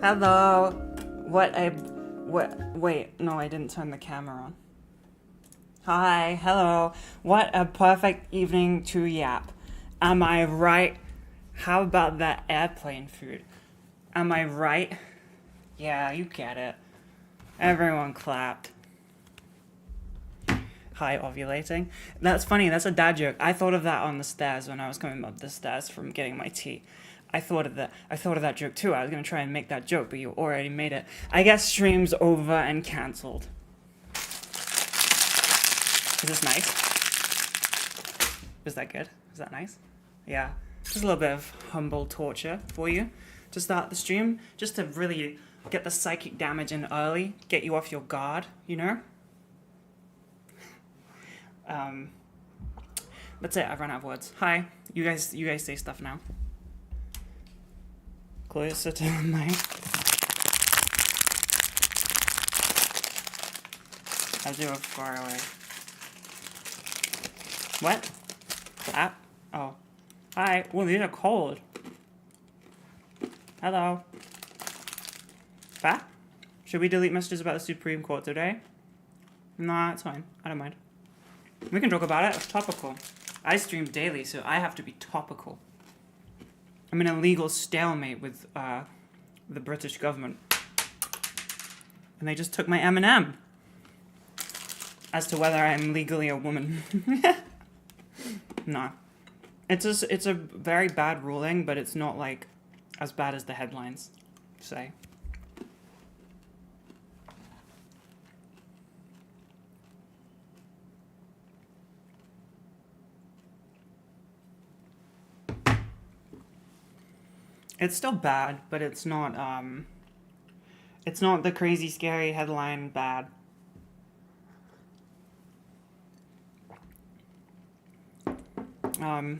Hello. Wait, no, I didn't turn the camera on. Hi, hello. What a perfect evening to yap. Am I right? How about that airplane food? Am I right? Yeah, you get it. Everyone clapped. Hi, ovulating. That's funny, that's a dad joke. I thought of that on the stairs when I was coming up the stairs from getting my tea. I thought of that joke too. I was gonna try and make that joke, but you already made it. I guess stream's over and cancelled. Is this nice? Is that good? Is that nice? Yeah. Just a little bit of humble torture for you to start the stream, just to really get the psychic damage in early, get you off your guard, you know? That's it, I've run out of words. Hi. You guys say stuff now. Closer to the mic. I'll do it far away. What? Clap? Oh. Hi. Well, these are cold. Hello. Bah? Should we delete messages about the Supreme Court today? Nah, it's fine. I don't mind. We can talk about it. It's topical. I stream daily, so I have to be topical. I'm in a legal stalemate with the British government. And they just took my M&M. As to whether I'm legally a woman. No. It's a very bad ruling, but it's not like as bad as the headlines say. It's still bad, but it's not the crazy scary headline bad. You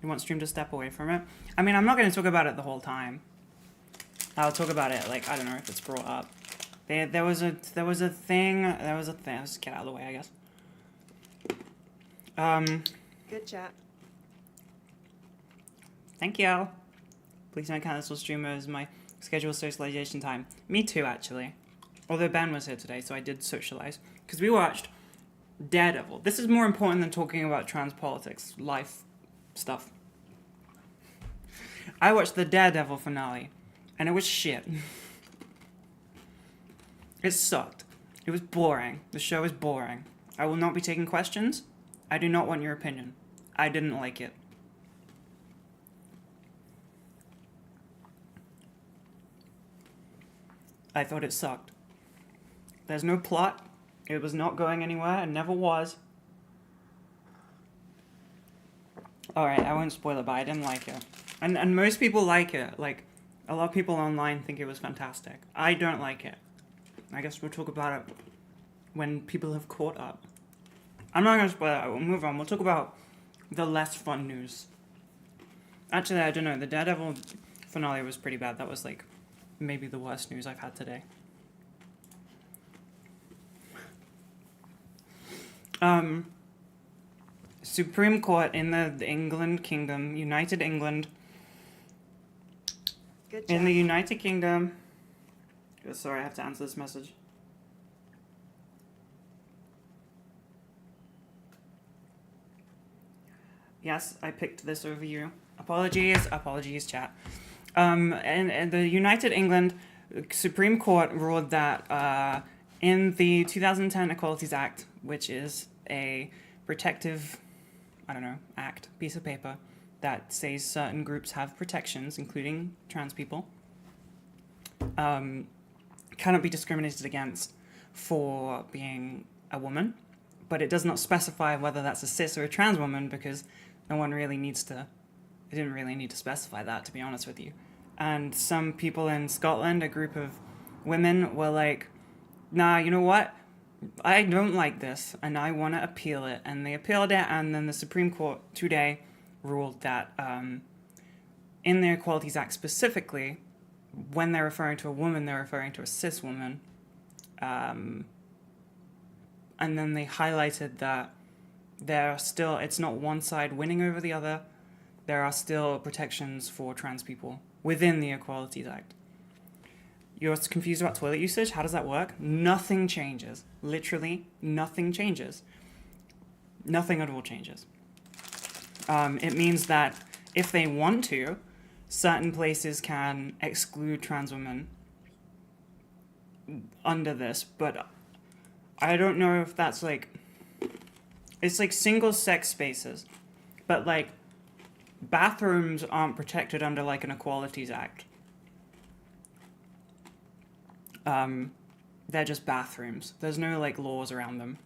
want stream to step away from it? I mean, I'm not going to talk about it the whole time. I'll talk about it, like, I don't know if it's brought up. There was a thing. Let's just get out of the way, I guess. Good chat. Thank you. Please don't cancel streamers. My scheduled socialization time. Me too, actually. Although Ben was here today, so I did socialize. Because we watched Daredevil. This is more important than talking about trans politics, life stuff. I watched the Daredevil finale, and it was shit. It sucked. It was boring. The show was boring. I will not be taking questions. I do not want your opinion. I didn't like it. I thought it sucked. There's no plot. It was not going anywhere and never was. Alright, I won't spoil it, but I didn't like it. And most people like it. Like, a lot of people online think it was fantastic. I don't like it. I guess we'll talk about it when people have caught up. I'm not going to spoil it. We'll move on. We'll talk about the less fun news. Actually, I don't know. The Daredevil finale was pretty bad. That was, like, maybe the worst news I've had today. Supreme Court in the England Kingdom, United England. Good chat. In the United Kingdom. Oh, sorry, I have to answer this message. Yes, I picked this over you. Apologies, chat. And the United England Supreme Court ruled that in the 2010 Equalities Act, which is a protective, act, piece of paper, that says certain groups have protections, including trans people, cannot be discriminated against for being a woman, but it does not specify whether that's a cis or a trans woman because no one really needs to. They didn't really need to specify that, to be honest with you. And some people in Scotland, a group of women, were like, nah, you know what? I don't like this, and I want to appeal it. And they appealed it, and then the Supreme Court today ruled that in the Equalities Act specifically, when they're referring to a woman, they're referring to a cis woman. And then they highlighted that it's not one side winning over the other. There are still protections for trans people within the Equalities Act. You're confused about toilet usage? How does that work? Nothing changes. Literally, nothing changes. Nothing at all changes. It means that if they want to, certain places can exclude trans women under this, but I don't know if that's like, it's like single sex spaces, but like bathrooms aren't protected under like an Equalities Act. They're just bathrooms. There's no like laws around them.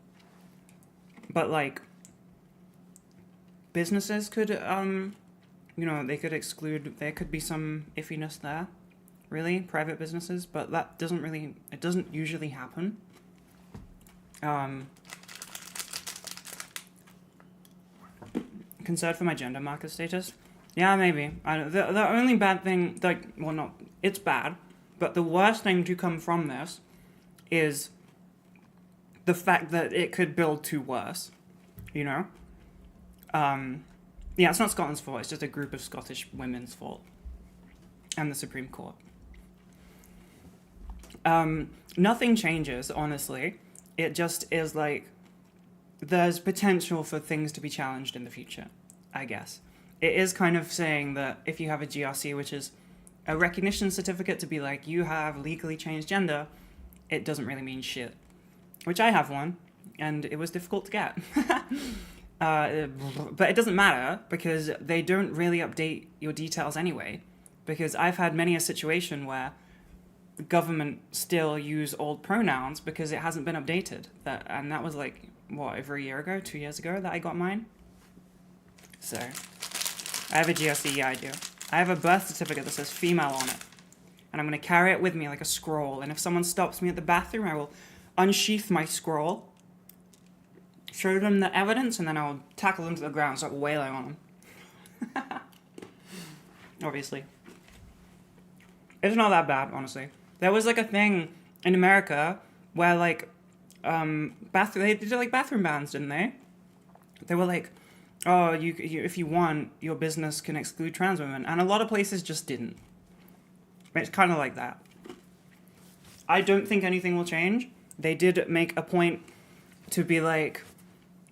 But like businesses could, they could exclude, there could be some iffiness there, really, private businesses, but that it doesn't usually happen. Concerned for my gender marker status? Yeah, maybe. The only bad thing, it's bad, but the worst thing to come from this is the fact that it could build to worse, Yeah, it's not Scotland's fault, it's just a group of Scottish women's fault. And the Supreme Court. Nothing changes, honestly. It just is like, there's potential for things to be challenged in the future, I guess. It is kind of saying that if you have a GRC, which is a recognition certificate to be like, you have legally changed gender, it doesn't really mean shit. Which I have one, and it was difficult to get. But it doesn't matter, because they don't really update your details anyway. Because I've had many a situation where the government still use old pronouns because it hasn't been updated. And that was like, over a year ago, 2 years ago that I got mine? So, I have a GRC, yeah I do. I have a birth certificate that says female on it. And I'm going to carry it with me like a scroll. And if someone stops me at the bathroom, I will unsheath my scroll, show them the evidence, and then I'll tackle them to the ground and start wailing on them. Obviously. It's not that bad, honestly. There was like a thing in America where like, they did like bathroom bans, didn't they? They were like, oh, you if you want, your business can exclude trans women. And a lot of places just didn't. It's kind of like that. I don't think anything will change. They did make a point to be like,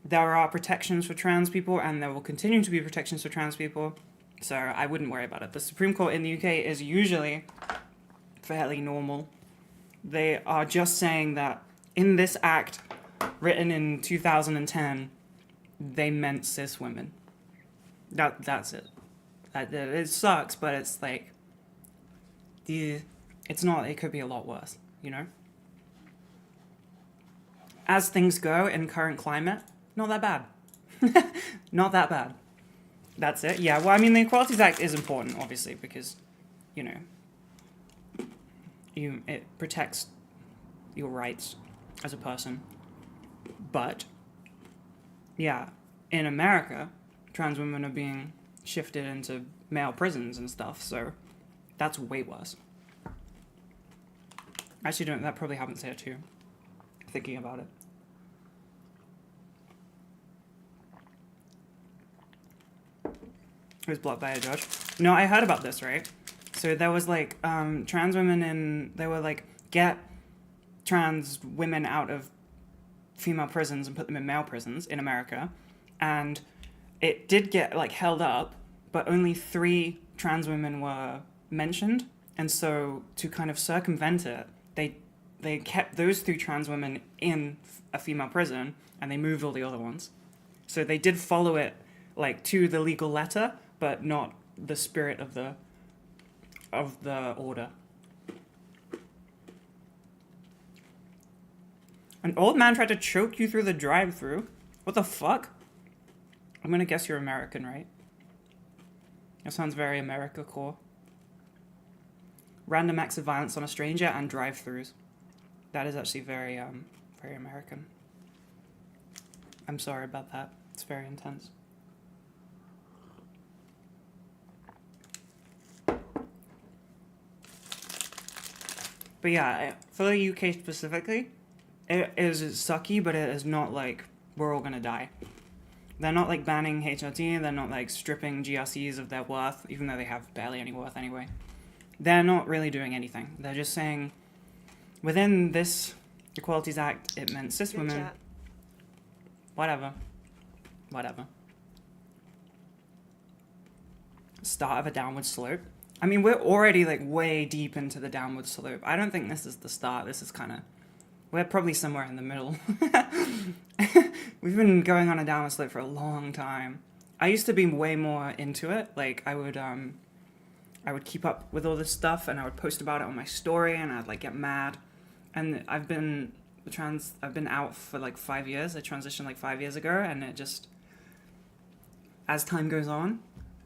there are protections for trans people and there will continue to be protections for trans people. So I wouldn't worry about it. The Supreme Court in the UK is usually fairly normal. They are just saying that in this act, written in 2010, they meant cis women. That's it. It sucks, but it's like, it's not, it could be a lot worse, As things go in current climate, not that bad. Not that bad. That's it. Yeah, well, I mean, the Equalities Act is important, obviously, because, it protects your rights as a person. But, yeah, in America, trans women are being shifted into male prisons and stuff, so that's way worse. Actually, that probably happens here too, thinking about it. It was blocked by a judge. No, I heard about this, right? So there was like trans women they were like, get trans women out of female prisons and put them in male prisons in America. And it did get like held up, but only 3 trans women were mentioned. And so to kind of circumvent it, they kept those 3 trans women in a female prison and they moved all the other ones. So they did follow it like to the legal letter, but not the spirit of the order. An old man tried to choke you through the drive-thru. What the fuck? I'm gonna guess you're American, right? That sounds very America-core. Random acts of violence on a stranger and drive-thrus. That is actually very, very American. I'm sorry about that. It's very intense. But yeah, for the UK specifically, it is sucky, but it is not like we're all gonna die. They're not like banning HRT, they're not like stripping GRCs of their worth, even though they have barely any worth anyway. they're not really doing anything. They're just saying, within this Equalities Act, it meant cis women. Whatever. Start of a downward slope. I mean, we're already like way deep into the downward slope. I don't think this is the start. This is kind of, we're probably somewhere in the middle. We've been going on a downward slope for a long time. I used to be way more into it. Like I would keep up with all this stuff and I would post about it on my story and I'd like get mad. And I've been out for like 5 years. I transitioned like 5 years ago, and it just, as time goes on,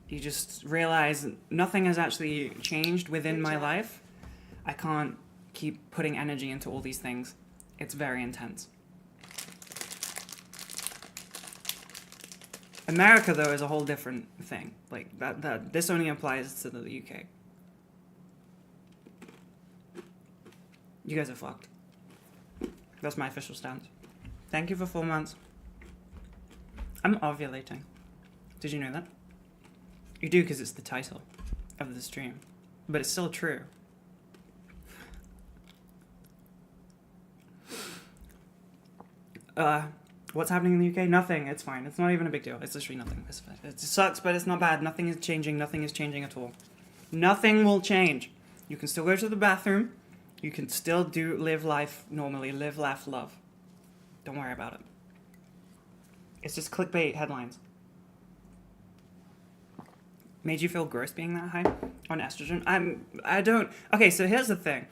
you just realize nothing has actually changed within my life. I can't keep putting energy into all these things. It's very intense. America, though, is a whole different thing. Like that this only applies to the UK. You guys are fucked. That's my official stance. Thank you for 4 months. I'm ovulating. Did you know that? You do, because it's the title of the stream. But it's still true. What's happening in the UK? Nothing. It's fine. It's not even a big deal. It's literally nothing. It sucks, but it's not bad. Nothing is changing. Nothing is changing at all. Nothing will change. You can still go to the bathroom. You can still live life normally. Live, laugh, love. Don't worry about it. It's just clickbait headlines. Made you feel gross being that high on estrogen? I don't. Okay, so here's the thing.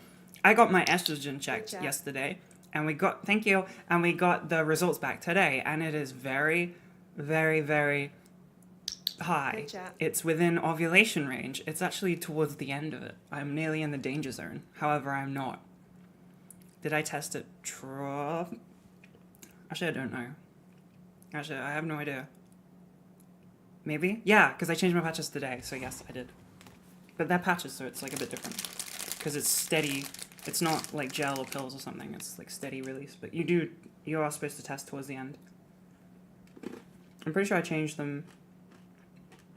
I got my estrogen checked yesterday. And we got, thank you, and we got the results back today, and it is very, very, very high. It's within ovulation range. It's actually towards the end of it. I'm nearly in the danger zone. However, I'm not. Did I test it? Actually, I don't know. Actually, I have no idea. Maybe? Yeah, because I changed my patches today, so yes, I did. But they're patches, so it's like a bit different. Because it's steady. It's not like gel or pills or something. It's like steady release. But you are supposed to test towards the end. I'm pretty sure I changed them.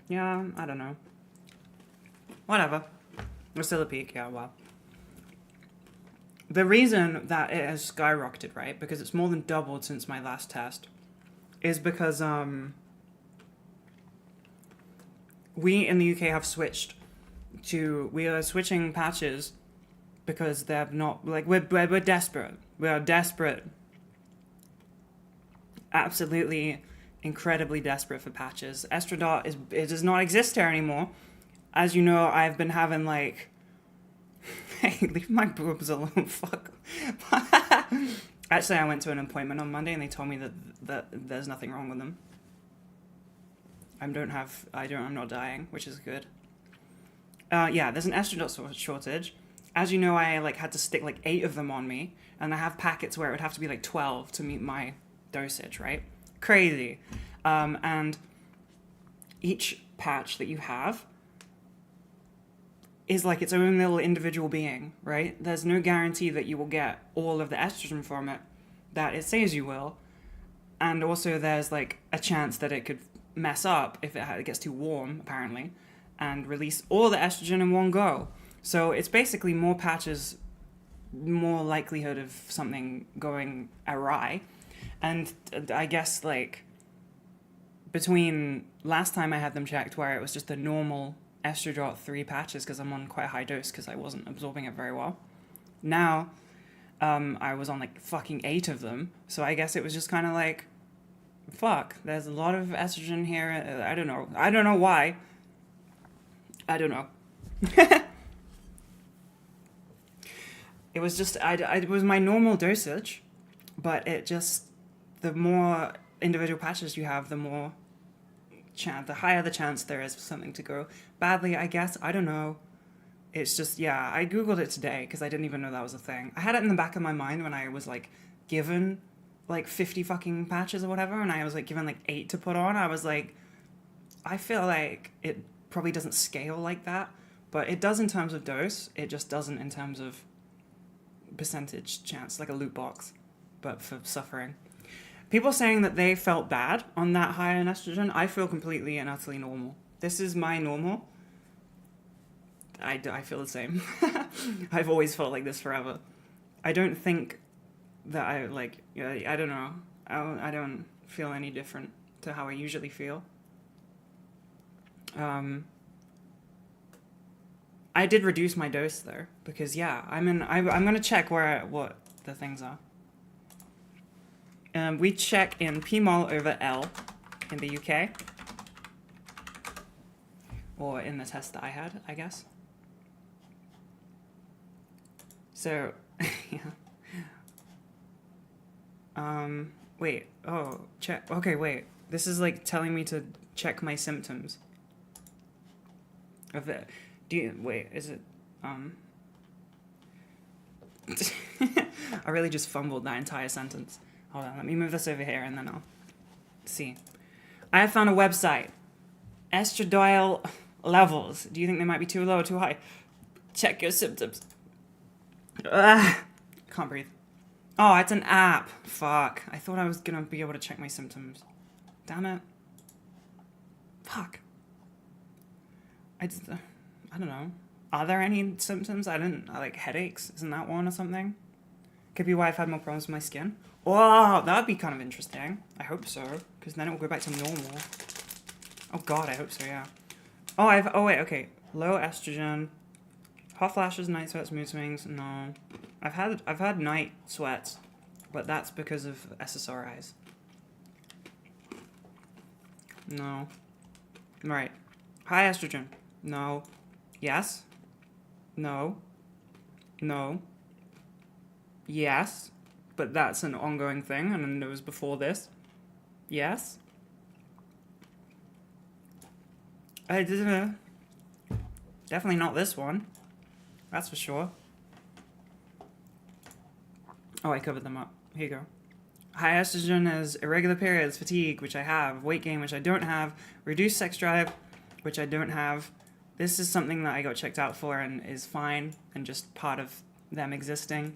Yeah, I don't know. Whatever. We're still a peak. Yeah, well. The reason that it has skyrocketed, right? Because it's more than doubled since my last test. Is because, we in the UK have switched to, we are switching patches because they're not, like, we're desperate. We are desperate. Absolutely, incredibly desperate for patches. Estradiol it does not exist here anymore. As you know, I've been having, like, hey, leave my boobs alone, fuck. Actually, I went to an appointment on Monday and they told me that there's nothing wrong with them. I'm not dying, which is good. Yeah, there's an estradiol shortage. As you know, I had to stick 8 of them on me, and I have packets where it would have to be 12 to meet my dosage, right? Crazy. And each patch that you have is its own little individual being, right? There's no guarantee that you will get all of the estrogen from it that it says you will. And also there's a chance that it could mess up if it gets too warm, apparently, and release all the estrogen in one go. So it's basically more patches, more likelihood of something going awry. And I guess between last time I had them checked where it was just the normal estradiol 3 patches because I'm on quite a high dose because I wasn't absorbing it very well. Now I was on fucking 8 of them. So I guess it was just kind of fuck, there's a lot of estrogen here. I don't know. I don't know why. I don't know. It was just, it was my normal dosage, but it just, the more individual patches you have, the more the higher the chance there is for something to go badly, I guess. I don't know. It's just, yeah, I Googled it today because I didn't even know that was a thing. I had it in the back of my mind when I was given 50 fucking patches or whatever, and I was given 8 to put on. I was I feel it probably doesn't scale like that, but it does in terms of dose. It just doesn't in terms of percentage chance, like a loot box, but for suffering. People saying that they felt bad on that high in estrogen. I feel completely and utterly normal. This is my normal. I feel the same. I've always felt like this forever. I don't think that I don't know. I don't feel any different to how I usually feel. I did reduce my dose though, because yeah, I'm gonna check what the things are. We check in P-mol over L in the UK. Or in the test that I had, I guess. So, yeah. Wait, oh, check, okay, wait. This is like telling me to check my symptoms. Of it. Wait, is it, I really just fumbled that entire sentence. Hold on, let me move this over here and then I'll see. I have found a website. Estradiol levels. Do you think they might be too low or too high? Check your symptoms. Ugh. Can't breathe. Oh, it's an app. Fuck. I thought I was gonna be able to check my symptoms. Damn it. Fuck. I don't know. Are there any symptoms? Like headaches? Isn't that one or something? Could be why I've had more problems with my skin. Oh, that would be kind of interesting. I hope so, because then it will go back to normal. Oh god, I hope so, yeah. Oh wait, okay. Low estrogen. Hot flashes, night sweats, mood swings. No. I've had night sweats, but that's because of SSRIs. No. Right. High estrogen. No. Yes. No. No. Yes. But that's an ongoing thing, and it was before this. Yes. I didn't. Definitely not this one. That's for sure. Oh, I covered them up. Here you go. High estrogen is irregular periods, fatigue, which I have, weight gain, which I don't have, reduced sex drive, which I don't have. This is something that I got checked out for and is fine and just part of them existing.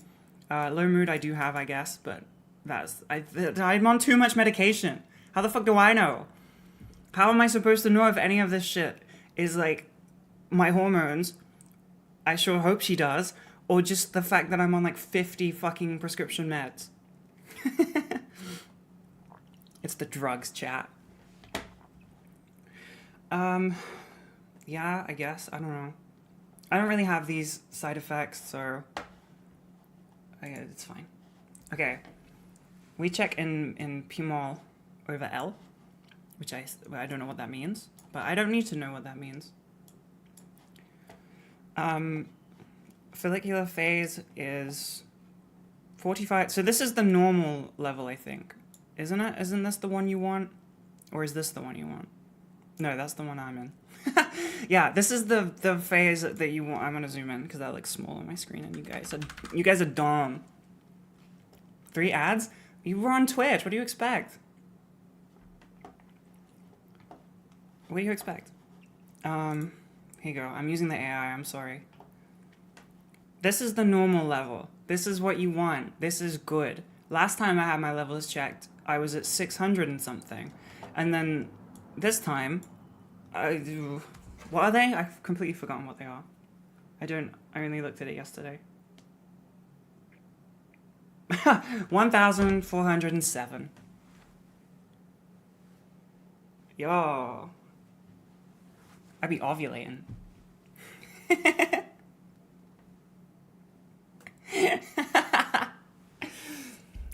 Low mood I do have, I guess, but I'm on too much medication. How the fuck do I know? How am I supposed to know if any of this shit is like my hormones? I sure hope she does. Or just the fact that I'm on like 50 fucking prescription meds. It's the drugs, chat. Yeah, I guess. I don't know. I don't really have these side effects, so it's fine. Okay. We check in P-mol over L, which I don't know what that means, but I don't need to know what that means. Follicular phase is 45. So this is the normal level, I think. Isn't it? Isn't this the one you want? Or is this the one you want? No, that's the one I'm in. Yeah, this is the phase that you want. I'm gonna zoom in because that looks small on my screen, and you guys are dumb. 3 ads? You were on Twitch. What do you expect? What do you expect? Here you go. I'm using the AI. I'm sorry. This is the normal level. This is what you want. This is good. Last time I had my levels checked, I was at 600 and something. And then this time, what are they? I've completely forgotten what they are. I only looked at it yesterday. 1,407. Yo. I be ovulating.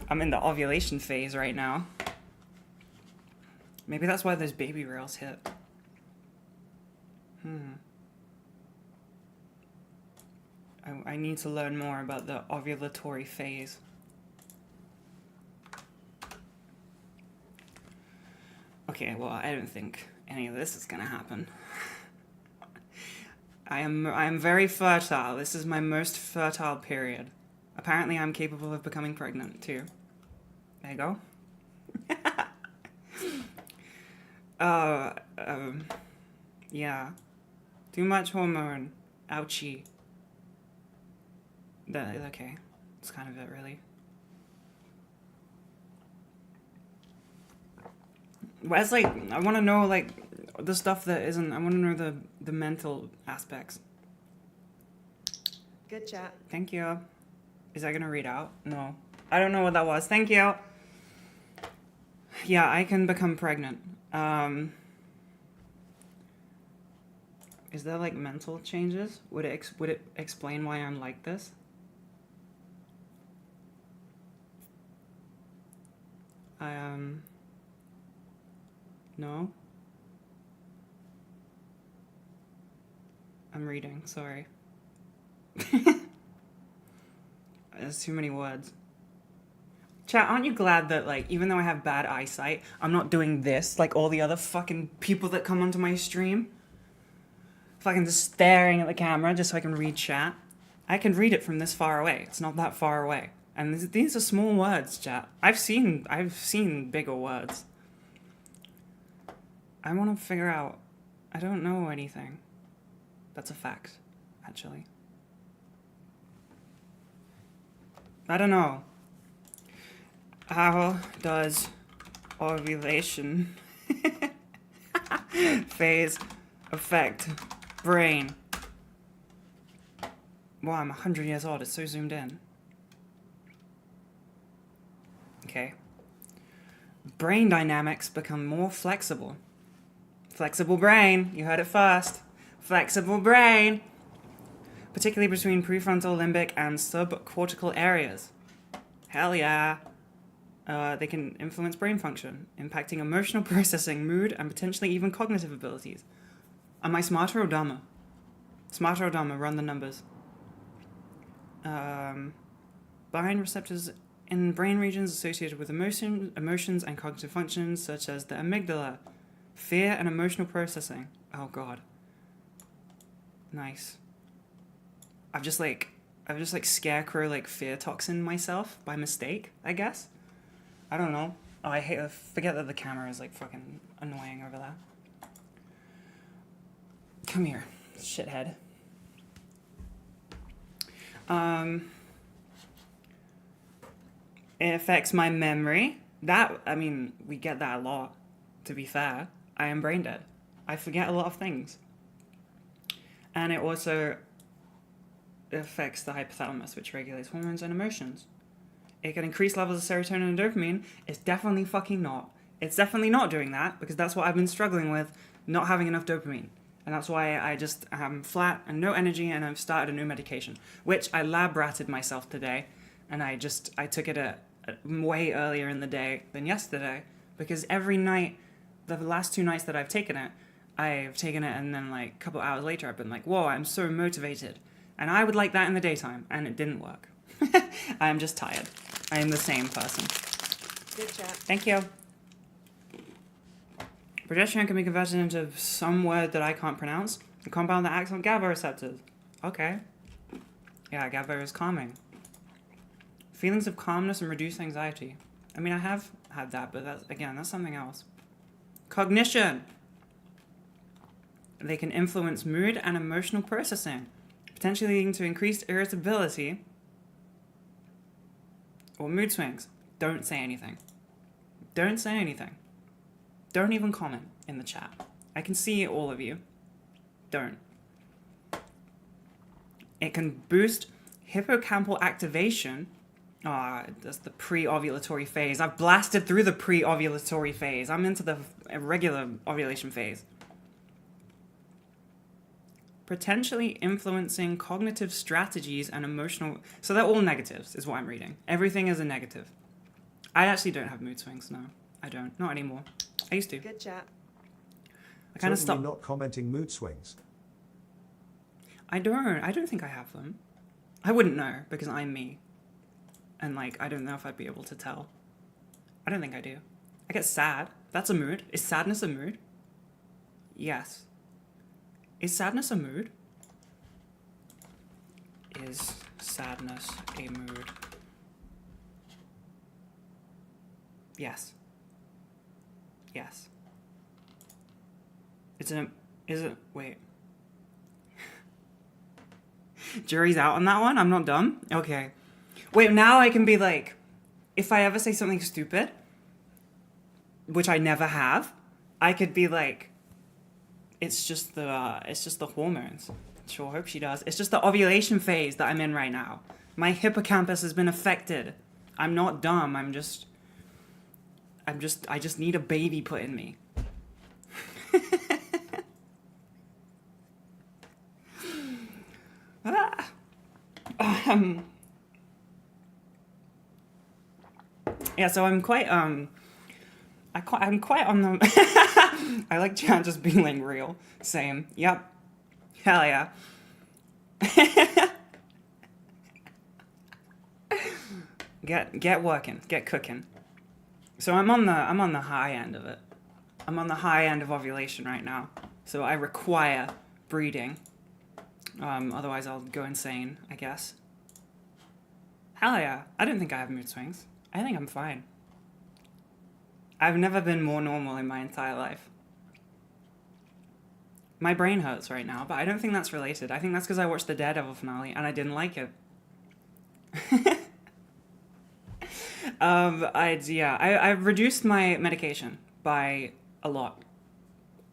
I'm in the ovulation phase right now. Maybe that's why those baby rails hit. I need to learn more about the ovulatory phase. Okay, well, I don't think any of this is gonna happen. I am very fertile. This is my most fertile period. Apparently I'm capable of becoming pregnant too. There you go. Yeah. Too much hormone. Ouchie. Okay. That's kind of it, really. Whereas, like, I want to know, like, the stuff that isn't... I want to know the mental aspects. Good chat. Thank you. Is that gonna read out? No. I don't know what that was. Thank you. Yeah, I can become pregnant. Is there like mental changes? Would it explain why I'm like this? No. I'm reading, sorry. There's too many words. Chat, aren't you glad that, like, even though I have bad eyesight, I'm not doing this like all the other fucking people that come onto my stream? Fucking just staring at the camera just so I can read chat. I can read it from this far away. It's not that far away. And these are small words, chat. I've seen bigger words. I want to figure out... I don't know anything. That's a fact, actually. I don't know. How does ovulation phase affect brain? Wow, I'm 100 years old. It's so zoomed in. Okay. Brain dynamics become more flexible. Flexible brain. You heard it first. Flexible brain. Particularly between prefrontal, limbic, and subcortical areas. Hell yeah. They can influence brain function, impacting emotional processing, mood, and potentially even cognitive abilities. Am I smarter or dumber? Smarter or dumber? Run the numbers. Bind receptors in brain regions associated with emotions and cognitive functions, such as the amygdala, fear and emotional processing. Oh god. Nice. I've just scarecrow like fear toxin myself by mistake, I guess. I don't know. Oh, I forget that the camera is like fucking annoying over there. Come here, shithead. It affects my memory. We get that a lot, to be fair. I am brain dead. I forget a lot of things. And it also affects the hypothalamus, which regulates hormones and emotions. It can increase levels of serotonin and dopamine. It's definitely fucking not. It's definitely not doing that, because that's what I've been struggling with, not having enough dopamine. And that's why I just am flat and no energy, and I've started a new medication, which I lab ratted myself today, and I took it a way earlier in the day than yesterday, because every night, the last 2 nights that I've taken it, and then like a couple hours later I've been like, whoa, I'm so motivated. And I would like that in the daytime, and it didn't work. I am just tired. I am the same person. Good chat. Thank you. Progesterone can be converted into some word that I can't pronounce. A compound that acts on GABA receptors. Okay. Yeah, GABA is calming. Feelings of calmness and reduced anxiety. I mean, I have had that, but that's something else. Cognition. They can influence mood and emotional processing, potentially leading to increased irritability or mood swings. Don't say anything. Don't say anything. Don't even comment in the chat. I can see all of you. Don't. It can boost hippocampal activation. That's the pre-ovulatory phase. I've blasted through the pre-ovulatory phase. I'm into the regular ovulation phase. Potentially influencing cognitive strategies and emotional... So they're all negatives, is what I'm reading. Everything is a negative. I actually don't have mood swings, no. I don't. Not anymore. I used to. Good chat. I kind of stopped. Not commenting mood swings. I don't think I have them. I wouldn't know, because I'm me. And, like, I don't know if I'd be able to tell. I don't think I do. I get sad. That's a mood. Is sadness a mood? Yes. Is sadness a mood? Is sadness a mood? Yes. Yes. Wait. Jury's out on that one? I'm not dumb? Okay. Wait, now I can be like, if I ever say something stupid, which I never have, I could be like, it's just the hormones. Sure hope she does. It's just the ovulation phase that I'm in right now. My hippocampus has been affected. I'm not dumb. I just need a baby put in me. Yeah, so I'm quite I'm quite on the I like Chan just being like real. Same. Yep. Hell yeah. Get working, get cooking. So I'm on the high end of it. I'm on the high end of ovulation right now. So I require breeding. Otherwise I'll go insane, I guess. Hell yeah. I don't think I have mood swings. I think I'm fine. I've never been more normal in my entire life. My brain hurts right now, but I don't think that's related. I think that's because I watched the Daredevil finale and I didn't like it. I've reduced my medication by a lot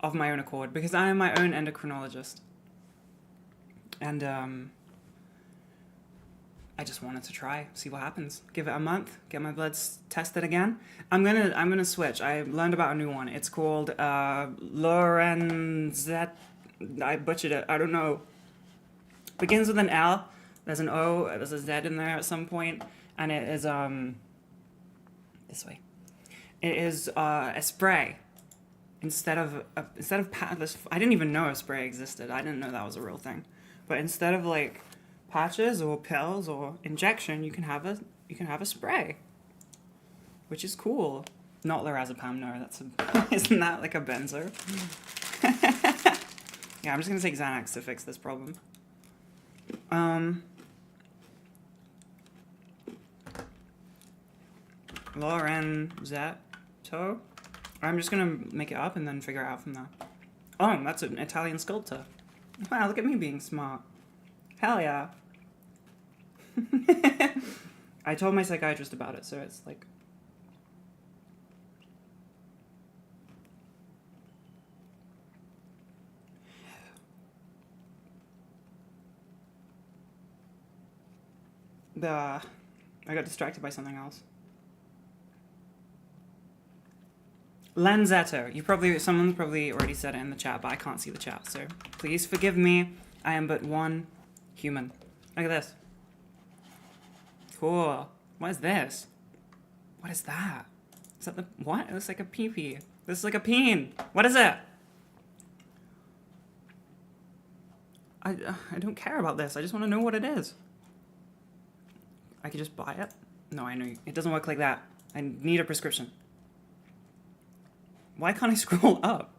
of my own accord because I am my own endocrinologist. And I just wanted to try, see what happens. Give it a month, get my bloods tested again. I'm gonna switch. I learned about a new one. It's called Lorenzet. I butchered it. I don't know. Begins with an L. There's an O. There's a Z in there at some point, and it is this way. It is a spray instead of patches. I didn't even know a spray existed. I didn't know that was a real thing. But instead of like patches or pills or injection, you can have a spray, which is cool. Not lorazepam, no. Isn't that like a benzo? Yeah, I'm just gonna take Xanax to fix this problem. Lorenzetto. I'm just gonna make it up and then figure it out from there. Oh, that's an Italian sculptor. Wow, look at me being smart. Hell yeah. I told my psychiatrist about it, so it's like... I got distracted by something else. Lenzetto. Someone probably already said it in the chat, but I can't see the chat, so please forgive me. I am but one human. Look at this. Cool. What is this? What is that? Is that the... What? It looks like a pee-pee. This is like a peen. What is it? I don't care about this. I just want to know what it is. I could just buy it? No, I know. It doesn't work like that. I need a prescription. Why can't I scroll up?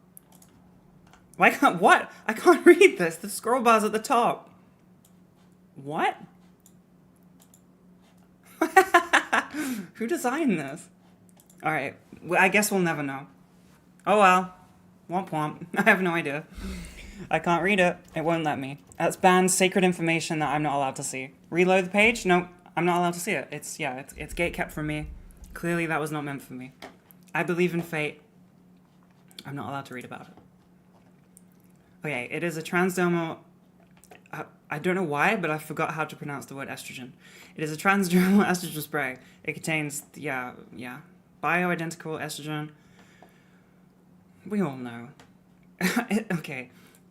Why can't... What? I can't read this. The scroll bar's at the top. What? Who designed this? Alright. Well, I guess we'll never know. Oh well. Womp womp. I have no idea. I can't read it. It won't let me. That's banned sacred information that I'm not allowed to see. Reload the page? Nope. I'm not allowed to see it. It's gatekept from me. Clearly that was not meant for me. I believe in fate. I'm not allowed to read about it. Okay, it is a transdermal... I don't know why, but I forgot how to pronounce the word estrogen. It is a transdermal estrogen spray. It contains, bioidentical estrogen. We all know.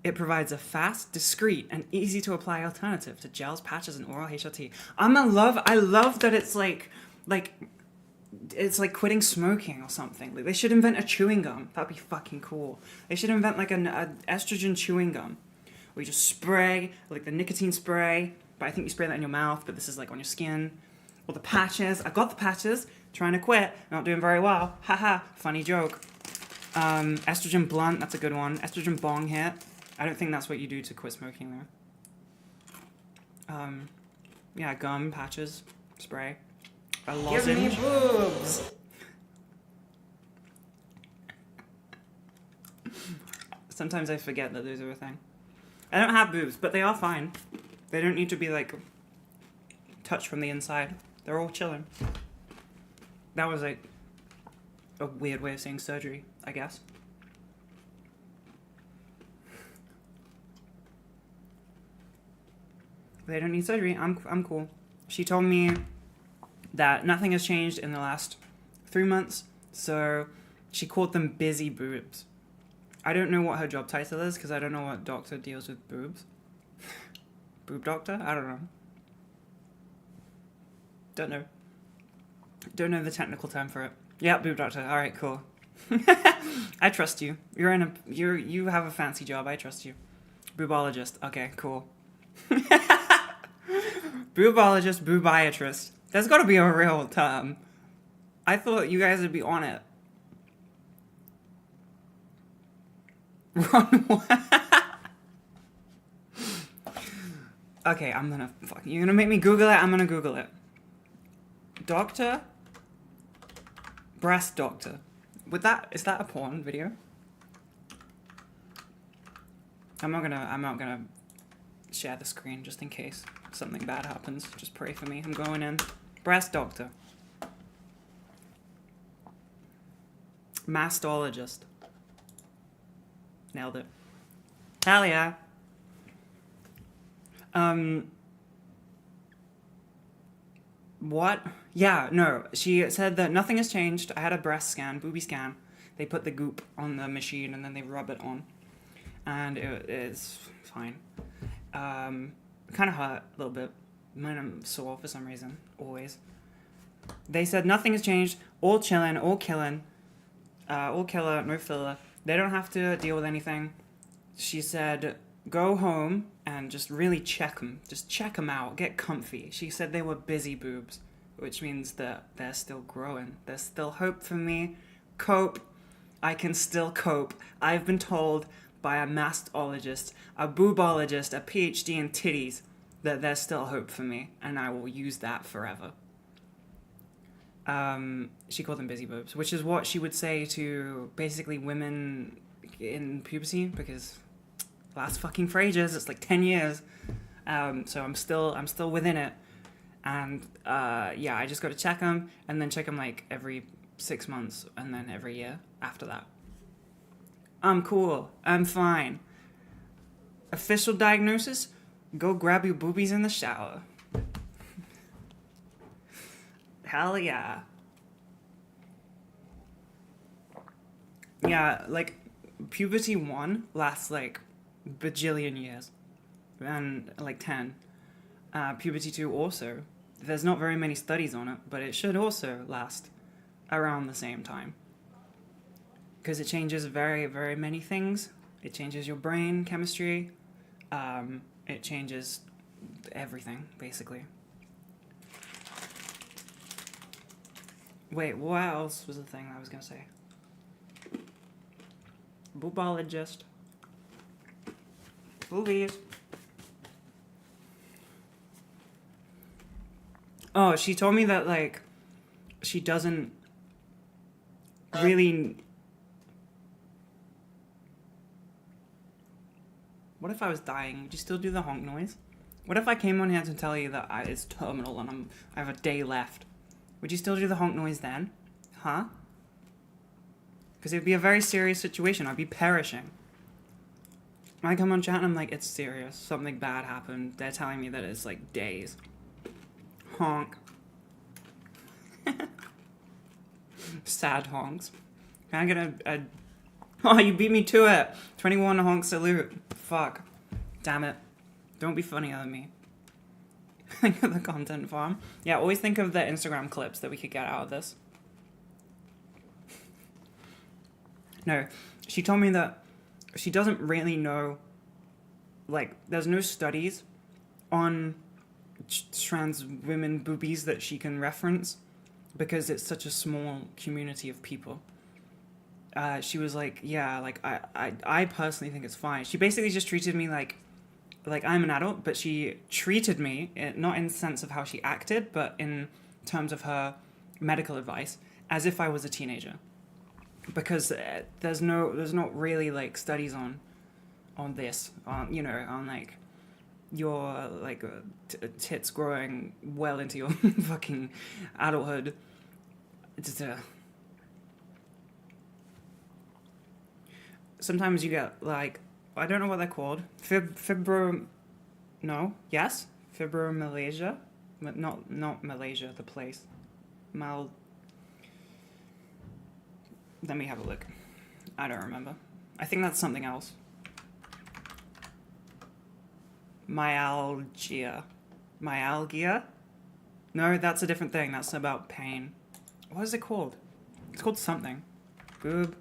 It provides a fast, discreet, and easy-to-apply alternative to gels, patches, and oral HRT. I love that it's like it's like quitting smoking or something. Like, they should invent a chewing gum. That'd be fucking cool. They should invent like an estrogen chewing gum. Where you just spray, like the nicotine spray, but I think you spray that in your mouth, but this is like on your skin. Or the patches. I've got the patches. Trying to quit. Not doing very well. Haha. Funny joke. Estrogen blunt. That's a good one. Estrogen bong hit. I don't think that's what you do to quit smoking though. Yeah, gum, patches, spray. A lozenge. Give me boobs! Sometimes I forget that those are a thing. I don't have boobs, but they are fine. They don't need to be, like, touched from the inside. They're all chilling. That was, like, a weird way of saying surgery, I guess. They don't need surgery. I'm cool. She told me that nothing has changed in the last 3 months, so she called them busy boobs. I don't know what her job title is because I don't know what doctor deals with boobs. Boob doctor? I don't know. Don't know the technical term for it. Yeah, boob doctor. All right, cool. I trust you. You have a fancy job. I trust you. Boobologist. Okay, cool. Boobologist, boobiatrist. There's got to be a real term. I thought you guys would be on it. Okay, you're gonna make me Google it. I'm gonna Google it. Doctor? Breast doctor. Is that a porn video? I'm not gonna share the screen just in case something bad happens. Just pray for me. I'm going in. Breast doctor. Mastologist. Nailed it. Hell yeah. What? Yeah, no. She said that nothing has changed. I had a breast scan, boobie scan. They put the goop on the machine and then they rub it on. And it is fine. Kind of hurt a little bit. When I'm sore for some reason. Always. They said nothing has changed. All chillin', all killin'. All killer, no filler. They don't have to deal with anything. She said, go home and just really check them. Just check them out. Get comfy. She said they were busy boobs, which means that they're still growing. There's still hope for me. Cope. I can still cope. I've been told by a mastologist, a boobologist, a PhD in titties, that there's still hope for me, and I will use that forever. She called them busy boobs, which is what she would say to basically women in puberty, because last fucking for ages, it's like 10 years. So I'm still within it. And yeah, I just got to check them, and then check them like every 6 months, and then every year after that. I'm cool. I'm fine. Official diagnosis? Go grab your boobies in the shower. Hell yeah. Yeah, like, puberty 1 lasts like bajillion years. And like 10. Puberty 2 also. There's not very many studies on it, but it should also last around the same time. Because it changes very, very many things. It changes your brain chemistry. It changes everything, basically. Wait, what else was the thing I was going to say? Boobologist. Boobies. Oh, she told me that, like, she doesn't really... What if I was dying? Would you still do the honk noise? What if I came on here to tell you that it's terminal and I have a day left? Would you still do the honk noise then? Huh? Because it would be a very serious situation. I'd be perishing. I come on chat and I'm like, it's serious. Something bad happened. They're telling me that it's like days. Honk. Sad honks. Can I get a... Oh, you beat me to it. 21 honk salute. Fuck. Damn it. Don't be funnier than me. Think of the content farm. Yeah, always think of the Instagram clips that we could get out of this. No, she told me that she doesn't really know, like, there's no studies on trans women boobies that she can reference because it's such a small community of people. She was like, yeah, like, I personally think it's fine. She basically just treated me like I'm an adult, but she treated me, not in the sense of how she acted, but in terms of her medical advice, as if I was a teenager. Because there's not really, like, studies on this, you know, on, like, your, like, tits growing well into your fucking adulthood. It's sometimes you get, like, I don't know what they're called. Fibromyalgia, but not Malaysia, the place. Let me have a look. I don't remember. I think that's something else. Myalgia. No, that's a different thing. That's about pain. What is it called? It's called something. Boob.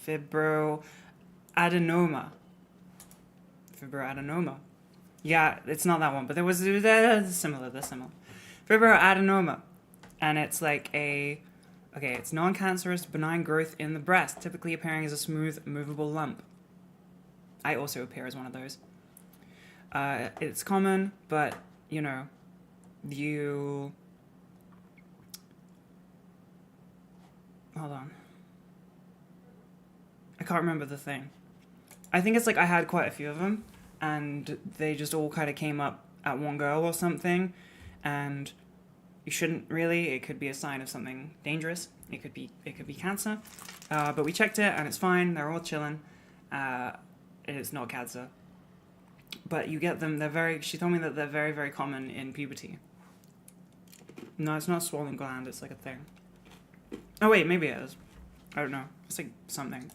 Fibroadenoma. Yeah, it's not that one, but they're similar. Fibroadenoma. And it's like it's non-cancerous, benign growth in the breast, typically appearing as a smooth, movable lump. I also appear as one of those. It's common, but, you know, hold on. I can't remember the thing. I think it's like I had quite a few of them, and they just all kind of came up at one go or something, and you shouldn't really. It could be a sign of something dangerous. It could be cancer. But we checked it, and it's fine. They're all chilling. It's not cancer. But you get them. She told me that they're very, very common in puberty. No, it's not a swollen gland. It's like a thing. Oh wait, maybe it is. I don't know. It's like something.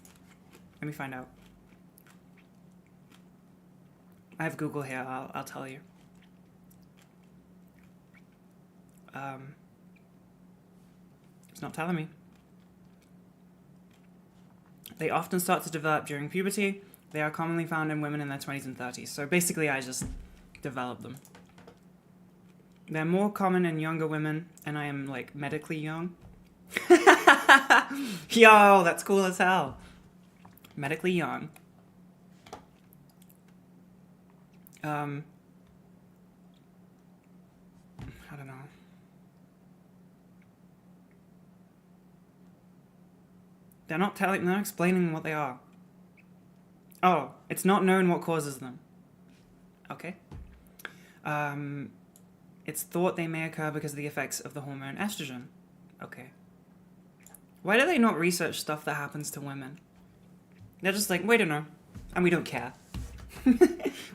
Let me find out. I have Google here. I'll tell you. It's not telling me. They often start to develop during puberty. They are commonly found in women in their 20s and 30s. So basically, I just developed them. They're more common in younger women, and I am, like, medically young. Yo, that's cool as hell. Medically young. I don't know. They're not explaining what they are. Oh, it's not known what causes them. Okay. It's thought they may occur because of the effects of the hormone estrogen. Okay. Why do they not research stuff that happens to women? They're just like, we don't know. And we don't care.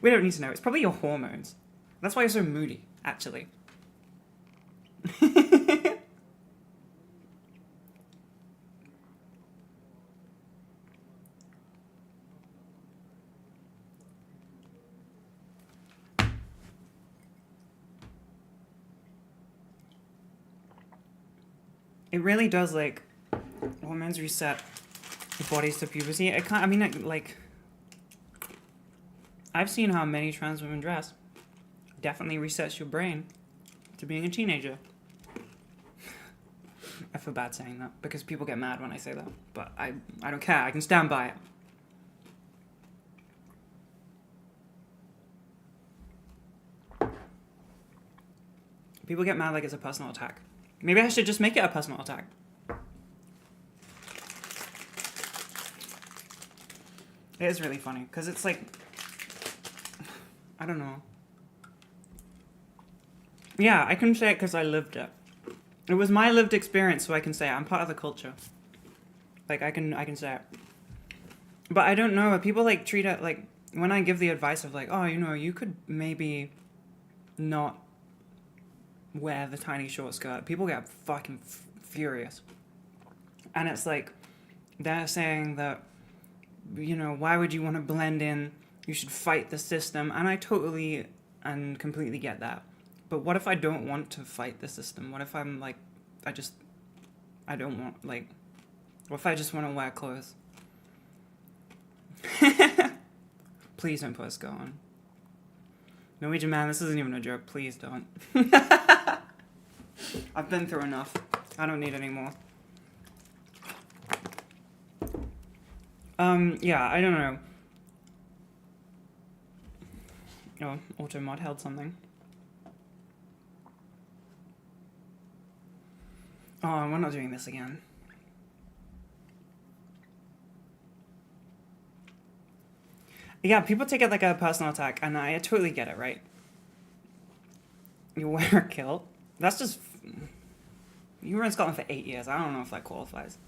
We don't need to know. It's probably your hormones. That's why you're so moody, actually. It really does, like, hormones reset the bodies to puberty. I've seen how many trans women dress. Definitely resets your brain to being a teenager. I feel bad saying that because people get mad when I say that, but I don't care. I can stand by it. People get mad like it's a personal attack. Maybe I should just make it a personal attack. It is really funny because it's like, I don't know. Yeah, I can say it because I lived it. It was my lived experience, so I can say it. I'm part of the culture. Like, I can say it. But I don't know, people, like, treat it, like, when I give the advice of, like, oh, you know, you could maybe not wear the tiny short skirt, people get fucking furious. And it's like, they're saying that, you know, why would you want to blend in? You should fight the system. And I totally and completely get that. But what if I don't want to fight the system? What if I'm like, I don't want, like, what if I just want to wear clothes? Please don't put a skirt on. Norwegian man, this isn't even a joke. Please don't. I've been through enough. I don't need any more. Yeah, I don't know. Oh, Automod held something. Oh, we're not doing this again. Yeah, people take it like a personal attack, and I totally get it, right? You wear a kilt? That's just... You were in Scotland for 8 years. I don't know if that qualifies.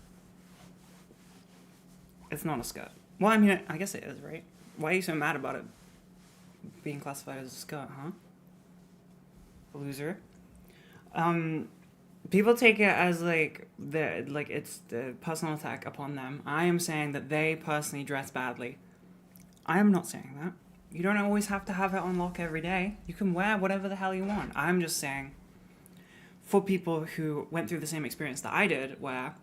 It's not a skirt. Well, I mean, I guess it is, right? Why are you so mad about it being classified as a skirt, huh? Loser. People take it as like it's the personal attack upon them. I am saying that they personally dress badly. I am not saying that. You don't always have to have it on lock every day. You can wear whatever the hell you want. I'm just saying, for people who went through the same experience that I did, where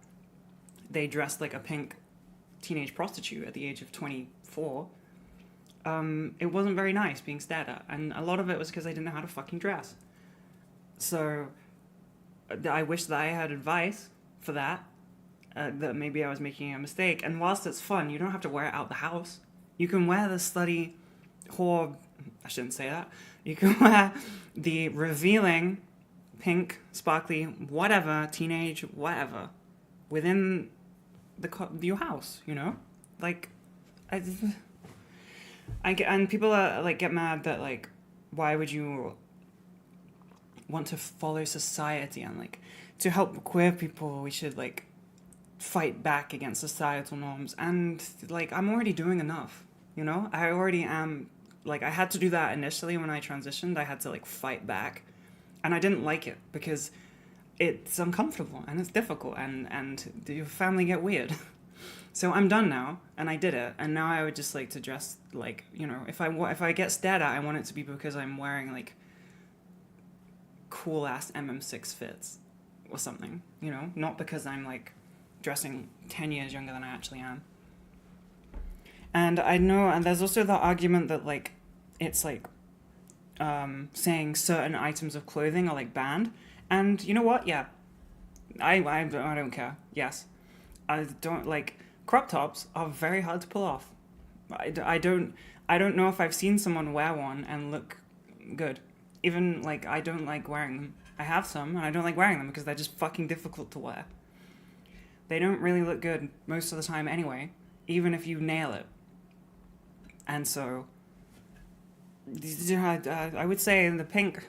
they dressed like a pink teenage prostitute at the age of 24, it wasn't very nice being stared at. And a lot of it was because I didn't know how to fucking dress. So I wish that I had advice for that, that maybe I was making a mistake. And whilst it's fun, you don't have to wear it out the house. You can wear the slutty whore, I shouldn't say that. You can wear the revealing pink, sparkly, whatever, teenage, whatever, within your house, you know? Like, and people are, like, get mad that, like, why would you want to follow society, and, like, to help queer people, we should, like, fight back against societal norms. And, like, I'm already doing enough, you know? I already am, like, I had to do that initially when I transitioned. I had to, like, fight back. And I didn't like it because it's uncomfortable and it's difficult, and your family get weird. So I'm done now, and I did it. And now I would just like to dress like, you know, if I get stared at, I want it to be because I'm wearing like cool ass MM6 fits or something, you know, not because I'm like dressing 10 years younger than I actually am. And I know, and there's also the argument that like it's like saying certain items of clothing are like banned. And you know what? Yeah, I don't care. Yes, I don't like crop tops are very hard to pull off. I don't know if I've seen someone wear one and look good. Even like I don't like wearing them. I have some and I don't like wearing them because they're just fucking difficult to wear. They don't really look good most of the time anyway, even if you nail it. And so I would say the pink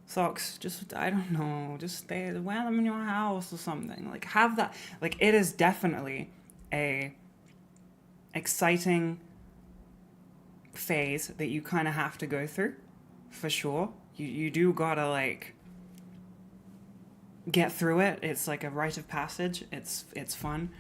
socks, just, I don't know, just wear them in your house or something. Like, have that. Like, it is definitely a exciting phase that you kind of have to go through, for sure. You do gotta, like, get through it. It's like a rite of passage. It's fun.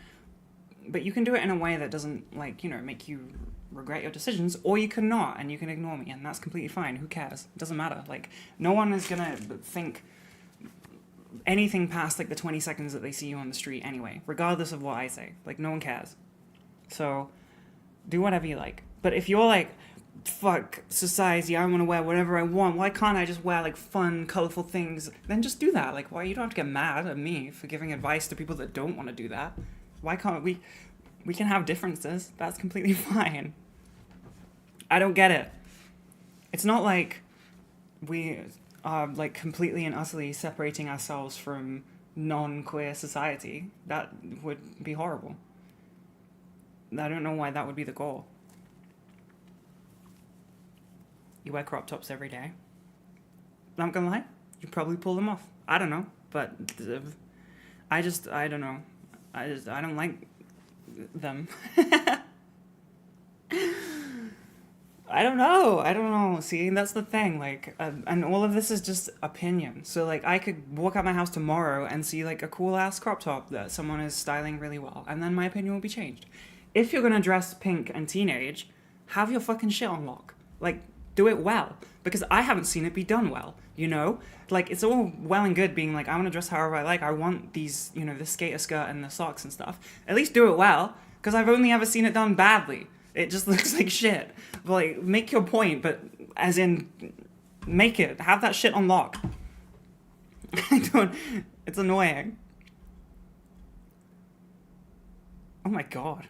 But you can do it in a way that doesn't, like, you know, make you regret your decisions, or you can not, and you can ignore me, and that's completely fine. Who cares? It doesn't matter. Like, no one is gonna think anything past like the 20 seconds that they see you on the street anyway, regardless of what I say. Like, no one cares. So do whatever you like. But if you're like, fuck society, I want to wear whatever I want, why can't I just wear like fun, colorful things? Then just do that. Like, why, you don't have to get mad at me for giving advice to people that don't want to do that. Why can't we can have differences. That's completely fine. I don't get it. It's not like we are like completely and utterly separating ourselves from non-queer society. That would be horrible. I don't know why that would be the goal. You wear crop tops every day. I'm not gonna lie, you probably pull them off. I don't know, but I don't know. I don't like them. I don't know. See, that's the thing. Like, and all of this is just opinion. So, like, I could walk out my house tomorrow and see, like, a cool-ass crop top that someone is styling really well, and then my opinion will be changed. If you're gonna dress pink and teenage, have your fucking shit on lock. Like, do it well. Because I haven't seen it be done well, you know? Like, it's all well and good being like, I want to dress however I like. I want these, you know, the skater skirt and the socks and stuff. At least do it well, because I've only ever seen it done badly. It just looks like shit. Like, make your point, but as in, make it. Have that shit on lock. It's annoying. Oh my god.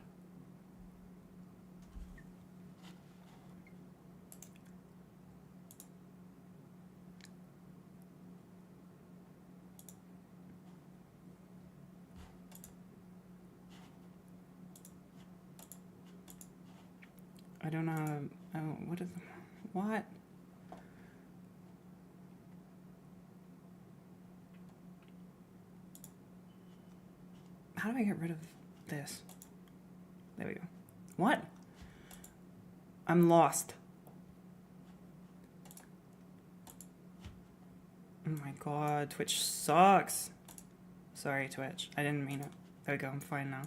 I don't know. What? How do I get rid of this? There we go. What? I'm lost. Oh my god, Twitch sucks. Sorry, Twitch. I didn't mean it. There we go, I'm fine now.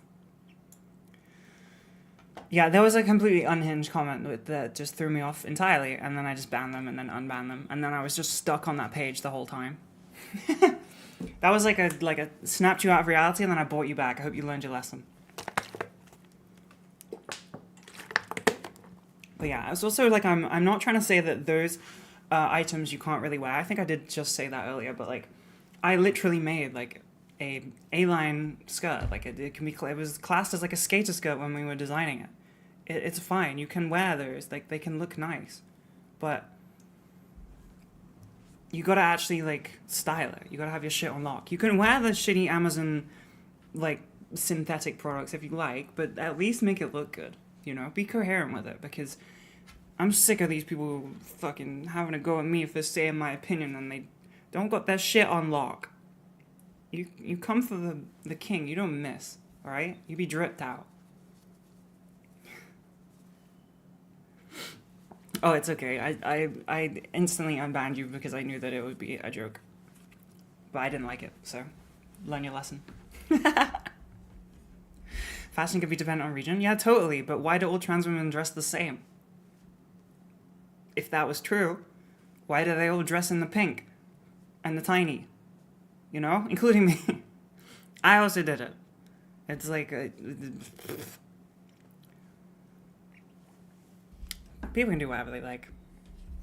Yeah, there was a completely unhinged comment that just threw me off entirely, and then I just banned them and then unbanned them, and then I was just stuck on that page the whole time. That was like a snapped you out of reality, and then I brought you back. I hope you learned your lesson. But yeah, it's also like I'm not trying to say that those items you can't really wear. I think I did just say that earlier, but like I literally made like a A-line skirt. Like it can be, it was classed as like a skater skirt when we were designing it. It's fine. You can wear those. Like they can look nice, but you gotta actually like style it. You gotta have your shit on lock. You can wear the shitty Amazon like synthetic products if you like, but at least make it look good. You know, be coherent with it, because I'm sick of these people fucking having a go at me for saying my opinion and they don't got their shit on lock. You come for the king, you don't miss, alright? You be dripped out. Oh, it's okay. I instantly unbanned you because I knew that it would be a joke. But I didn't like it, so learn your lesson. Fashion can be dependent on region? Yeah, totally, but why do all trans women dress the same? If that was true, why do they all dress in the pink and the tiny? You know, including me. I also did it. It's like people can do whatever they like.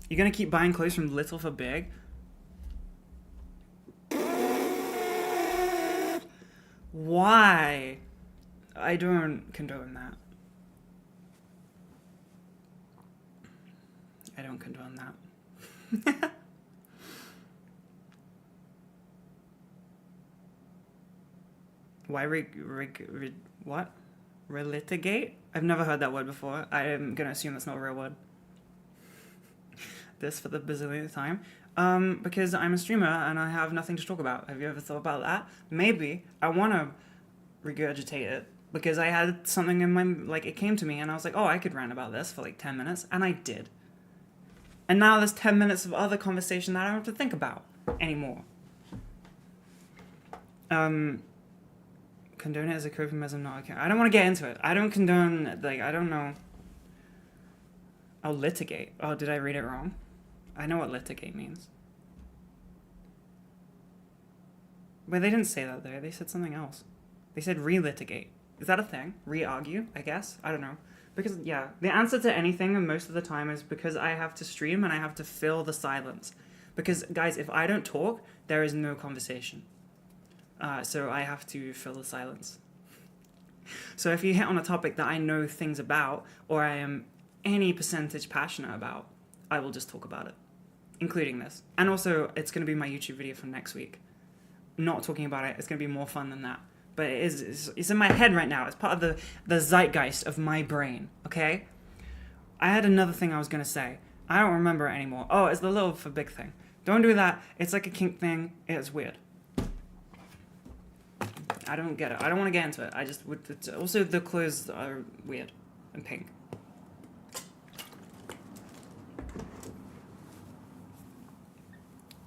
You're gonna keep buying clothes from little for big? Why? I don't condone that. I don't condone that. Why what? Relitigate? I've never heard that word before. I'm gonna assume that's not a real word. This for the bazillionth time. Because I'm a streamer and I have nothing to talk about. Have you ever thought about that? Maybe I wanna regurgitate it because I had something in my, like, it came to me and I was like, oh, I could rant about this for like 10 minutes, and I did. And now there's 10 minutes of other conversation that I don't have to think about anymore. Condone it as a coping mechanism, not okay. I don't want to get into it. I don't condone, like, I don't know. Oh, litigate. Oh, did I read it wrong? I know what litigate means. But they didn't say that there. They said something else. They said relitigate. Is that a thing? Re-argue, I guess? I don't know. Because, yeah, the answer to anything most of the time is because I have to stream and I have to fill the silence. Because, guys, if I don't talk, there is no conversation. So I have to fill the silence. So if you hit on a topic that I know things about, or I am any percentage passionate about, I will just talk about it, including this. And also, it's going to be my YouTube video for next week. Not talking about it, it's going to be more fun than that. But it's in my head right now. It's part of the zeitgeist of my brain, okay? I had another thing I was going to say. I don't remember it anymore. Oh, it's the little for big thing. Don't do that. It's like a kink thing. It's weird. I don't get it. I don't want to get into it. I just would. Also, the clothes are weird and pink.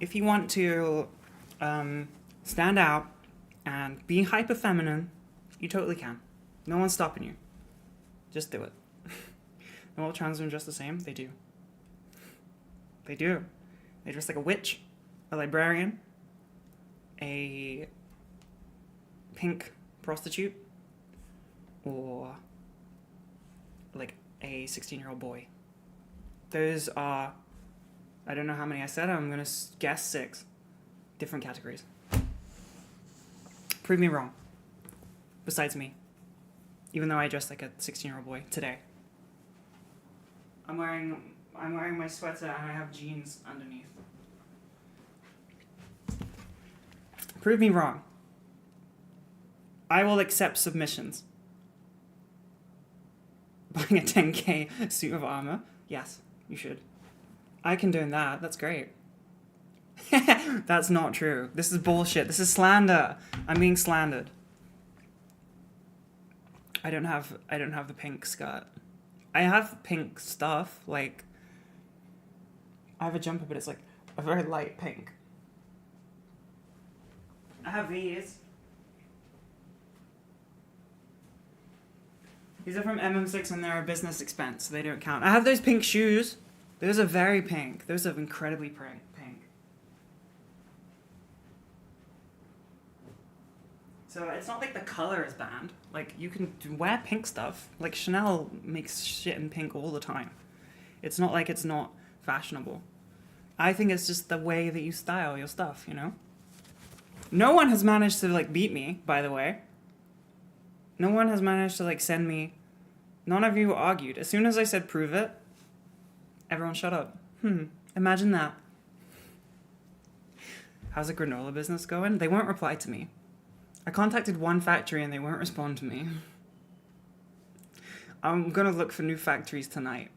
If you want to stand out and be hyper feminine, you totally can. No one's stopping you. Just do it. And all trans women dress the same? They do. They do. They dress like a witch, a librarian, a pink prostitute, or like a 16-year-old boy. Those are, I don't know how many I said, I'm gonna guess 6 different categories. Prove me wrong. Besides me. Even though I dressed like a 16-year-old boy today. I'm wearing my sweater and I have jeans underneath. Prove me wrong. I will accept submissions. Buying a 10k suit of armor? Yes, you should. I condone that. That's great. That's not true. This is bullshit. This is slander. I'm being slandered. I don't have the pink skirt. I have pink stuff. Like, I have a jumper, but it's like a very light pink. I have these. These are from MM6 and they're a business expense, so they don't count. I have those pink shoes. Those are very pink. Those are incredibly pink. So it's not like the color is banned. Like, you can wear pink stuff. Like, Chanel makes shit in pink all the time. It's not like it's not fashionable. I think it's just the way that you style your stuff, you know? No one has managed to, like, beat me, by the way. No one has managed to, like, send me... None of you argued. As soon as I said prove it, everyone shut up. Imagine that. How's the granola business going? They won't reply to me. I contacted one factory and they won't respond to me. I'm gonna look for new factories tonight.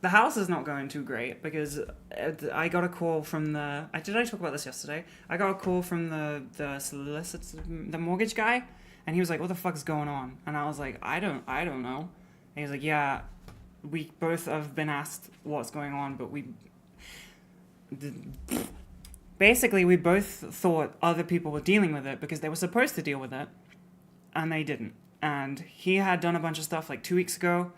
The house is not going too great because I got a call from the... Did I talk about this yesterday? I got a call from the solicitor, the mortgage guy, and he was like, "What the fuck is going on?" And I was like, I don't know. And he was like, "Yeah, we both have been asked what's going on, but basically, we both thought other people were dealing with it because they were supposed to deal with it, and they didn't. And he had done a bunch of stuff like 2 weeks ago,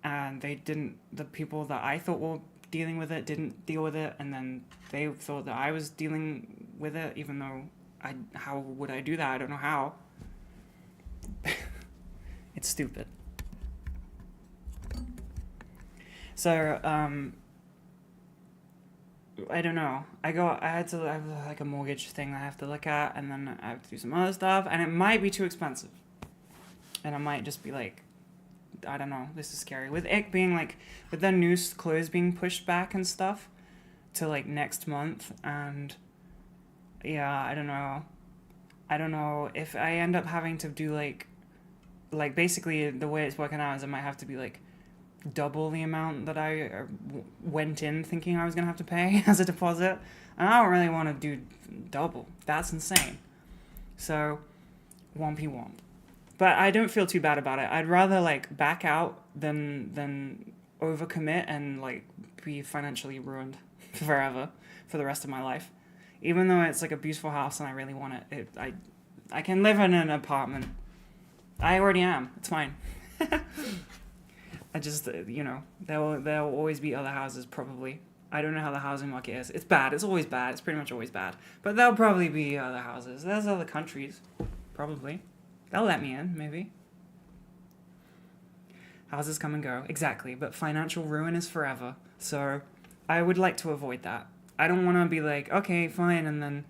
and they didn't. The people that I thought were dealing with it didn't deal with it, and then they thought that I was dealing with it, even though how would I do that? I don't know how. It's stupid. So, I don't know. I have like a mortgage thing I have to look at, and then I have to do some other stuff, and it might be too expensive. And I might just be like, I don't know, this is scary. With it being like, with the new clothes being pushed back and stuff to like next month, and yeah, I don't know. I don't know if I end up having to do like basically the way it's working out is I might have to be like double the amount that I went in thinking I was going to have to pay as a deposit. And I don't really want to do double. That's insane. So, wompy womp. But I don't feel too bad about it. I'd rather like back out than overcommit and like be financially ruined forever for the rest of my life. Even though it's like a beautiful house and I really want it, I can live in an apartment. I already am. It's fine. I just, you know, there will always be other houses, probably. I don't know how the housing market is. It's bad. It's always bad. It's pretty much always bad. But there'll probably be other houses. There's other countries, probably. They'll let me in, maybe. Houses come and go. Exactly. But financial ruin is forever. So I would like to avoid that. I don't want to be like, okay, fine, and then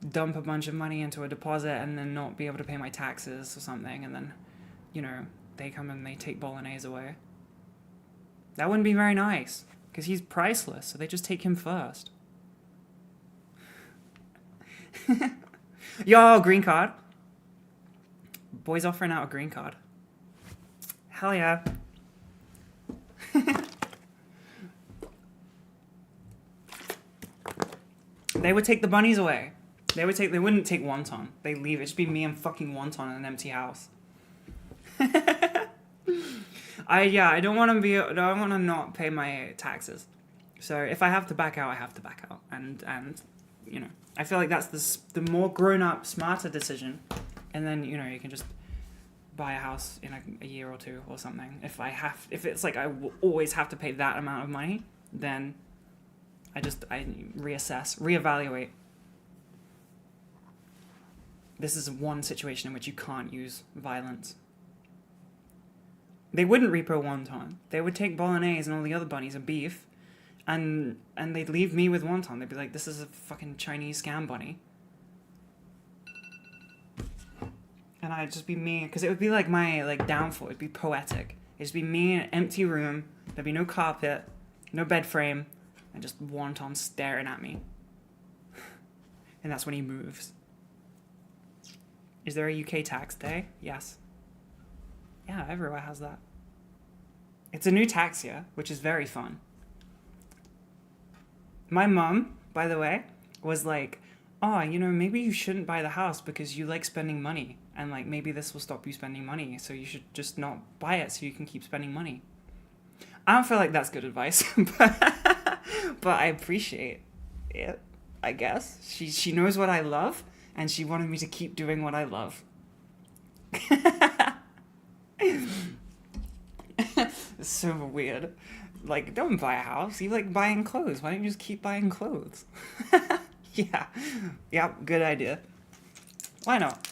dump a bunch of money into a deposit and then not be able to pay my taxes or something, and then, you know, they come and they take Bolognese away. That wouldn't be very nice, because he's priceless, so they just take him first. Yo, green card. Boys offering out a green card. Hell yeah. They would take the bunnies away. They wouldn't take wonton. They leave it. It'd just be me and fucking wonton in an empty house. I don't want to not pay my taxes. So if I have to back out, I have to back out. And you know, I feel like that's the more grown up, smarter decision. And then, you know, you can just buy a house in a year or two or something. If it's like I will always have to pay that amount of money, then I reassess, reevaluate. This is one situation in which you can't use violence. They wouldn't repo wonton. They would take Bolognese and all the other bunnies and beef, and they'd leave me with wonton. They'd be like, this is a fucking Chinese scam bunny. And I'd just be me, because it would be like my like downfall. It'd be poetic. It'd just be me in an empty room. There'd be no carpet, no bed frame, and just wonton staring at me. And that's when he moves. Is there a UK tax day? Yes. Yeah, everywhere has that. It's a new tax year, which is very fun. My mum, by the way, was like, oh, you know, maybe you shouldn't buy the house because you like spending money. And like, maybe this will stop you spending money. So you should just not buy it so you can keep spending money. I don't feel like that's good advice, but I appreciate it, I guess. She knows what I love, and she wanted me to keep doing what I love. It's so weird. Like, don't buy a house. You like buying clothes. Why don't you just keep buying clothes? Yeah. Yep, good idea. Why not?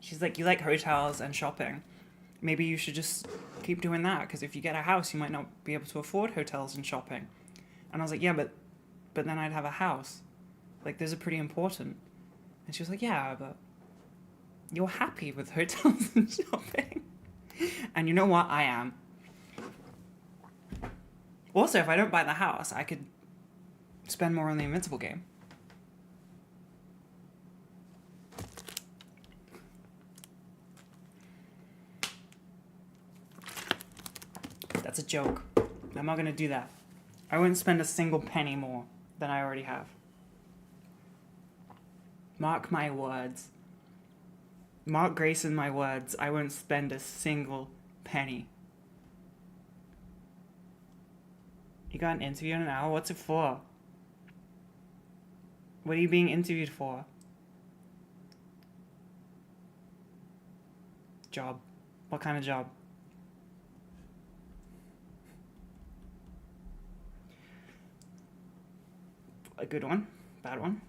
She's like, you like hotels and shopping. Maybe you should just keep doing that, because if you get a house, you might not be able to afford hotels and shopping. And I was like, yeah, but then I'd have a house. Like, those are pretty important. And she was like, yeah, but you're happy with hotels and shopping. And you know what? I am. Also, if I don't buy the house, I could spend more on the Invincible game. That's a joke. I'm not going to do that. I wouldn't spend a single penny more than I already have. Mark my words. Mark Grayson my words. I won't spend a single penny. You got an interview in an hour? What's it for? What are you being interviewed for? Job. What kind of job? A good one? Bad one?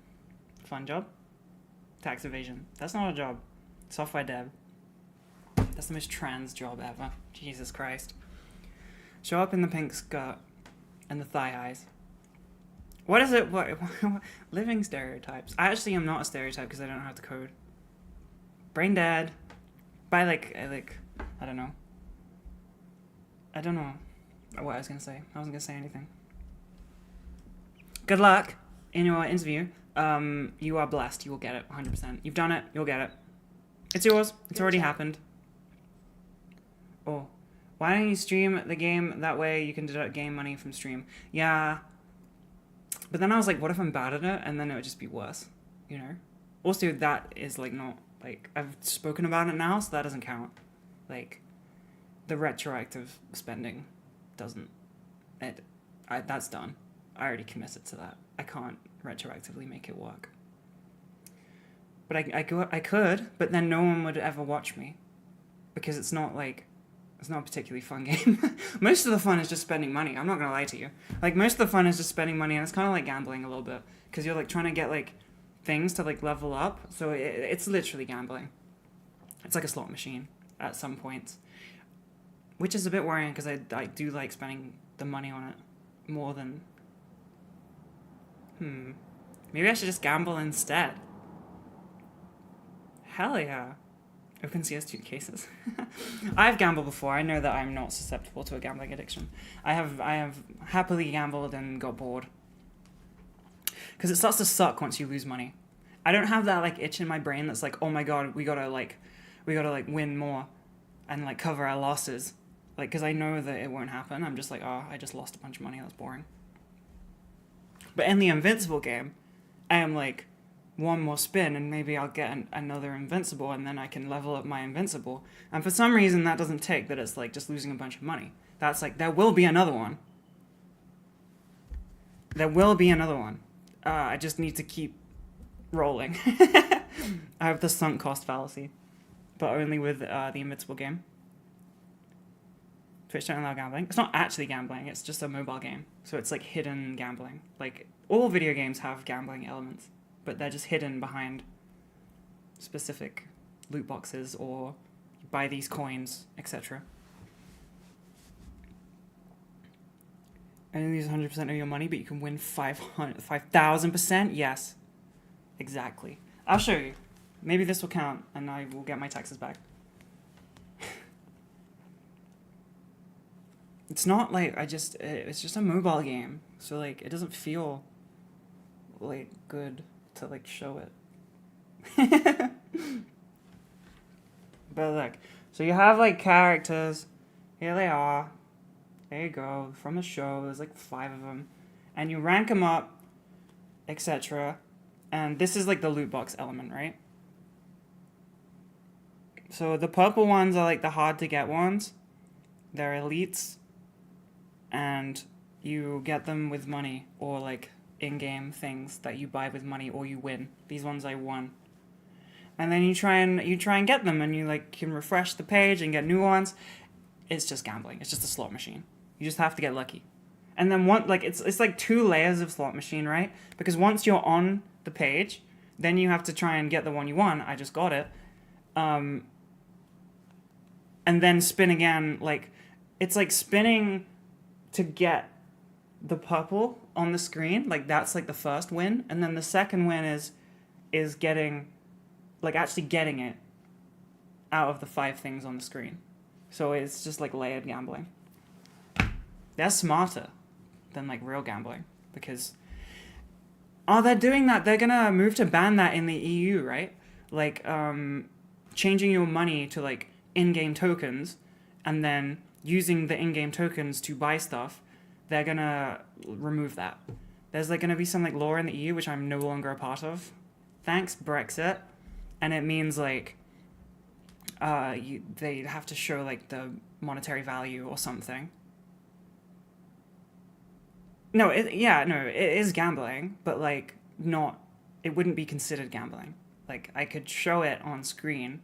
Fun job? Tax evasion. That's not a job. Software dev. That's the most trans job ever. Jesus Christ. Show up in the pink skirt and the thigh highs. What is it? What? Living stereotypes. I actually am not a stereotype because I don't know how to code. Brain dead. By I don't know. I don't know what I was going to say. I wasn't going to say anything. Good luck in your interview. You are blessed. You will get it 100%. You've done it. You'll get it. It's yours. It's already happened. Oh. Why don't you stream the game? That way you can deduct game money from stream. Yeah. But then I was like, what if I'm bad at it? And then it would just be worse. You know? Also, that is like not... Like, I've spoken about it now, so that doesn't count. Like, the retroactive spending doesn't... That's done. I already committed to that. I can't retroactively make it work. But I could, but then no one would ever watch me. Because it's not a particularly fun game. Most of the fun is just spending money. I'm not going to lie to you. Like, most of the fun is just spending money, and it's kind of like gambling a little bit. Because you're, like, trying to get, like, things to, like, level up. So it's literally gambling. It's like a slot machine at some points. Which is a bit worrying, because I do like spending the money on it more than... Maybe I should just gamble instead. Hell yeah. OpenCS2 cases. I've gambled before. I know that I'm not susceptible to a gambling addiction. I have happily gambled and got bored. Because it starts to suck once you lose money. I don't have that like itch in my brain that's like, oh my god, we gotta win more and like cover our losses. Like, because I know that it won't happen. I'm just like, oh, I just lost a bunch of money. That's boring. But in the Invincible game, I am like, one more spin and maybe I'll get another Invincible and then I can level up my Invincible. And for some reason that doesn't take, that it's like just losing a bunch of money. That's like, there will be another one. There will be another one. I just need to keep rolling. I have the sunk cost fallacy, but only with the Invincible game. Twitch don't allow gambling. It's not actually gambling, it's just a mobile game. So it's like hidden gambling. Like, all video games have gambling elements, but they're just hidden behind specific loot boxes or you buy these coins, etc. And lose 100% of your money, but you can win 5,000%? Yes. Exactly. I'll show you. Maybe this will count, and I will get my taxes back. It's not like, it's just a mobile game. So, like, it doesn't feel, like, good to, like, show it. But, look. So you have, like, characters. Here they are. There you go. From the show. There's, like, 5 of them. And you rank them up, etc. And this is, like, the loot box element, right? So the purple ones are like the hard to get ones. They're elites, and you get them with money or like in-game things that you buy with money or you win. These ones I won. And then you try and get them, and you like can refresh the page and get new ones. It's just gambling. It's just a slot machine. You just have to get lucky. And then it's like 2 layers of slot machine, right? Because once you're on the page, then you have to try and get the one you want. I just got it. And then spin again. Like, it's like spinning to get the purple on the screen. Like, that's like the first win. And then the second win is getting, like, actually getting it out of the 5 things on the screen. So it's just like layered gambling. They're smarter than like real gambling, because they're doing that. They're gonna move to ban that in the EU, right? Like changing your money to like in-game tokens, and then using the in-game tokens to buy stuff. They're gonna remove that. There's like gonna be some like law in the EU which I'm no longer a part of. Thanks Brexit. And it means like they have to show like the monetary value or something. No, it is gambling, but like it wouldn't be considered gambling. Like I could show it on screen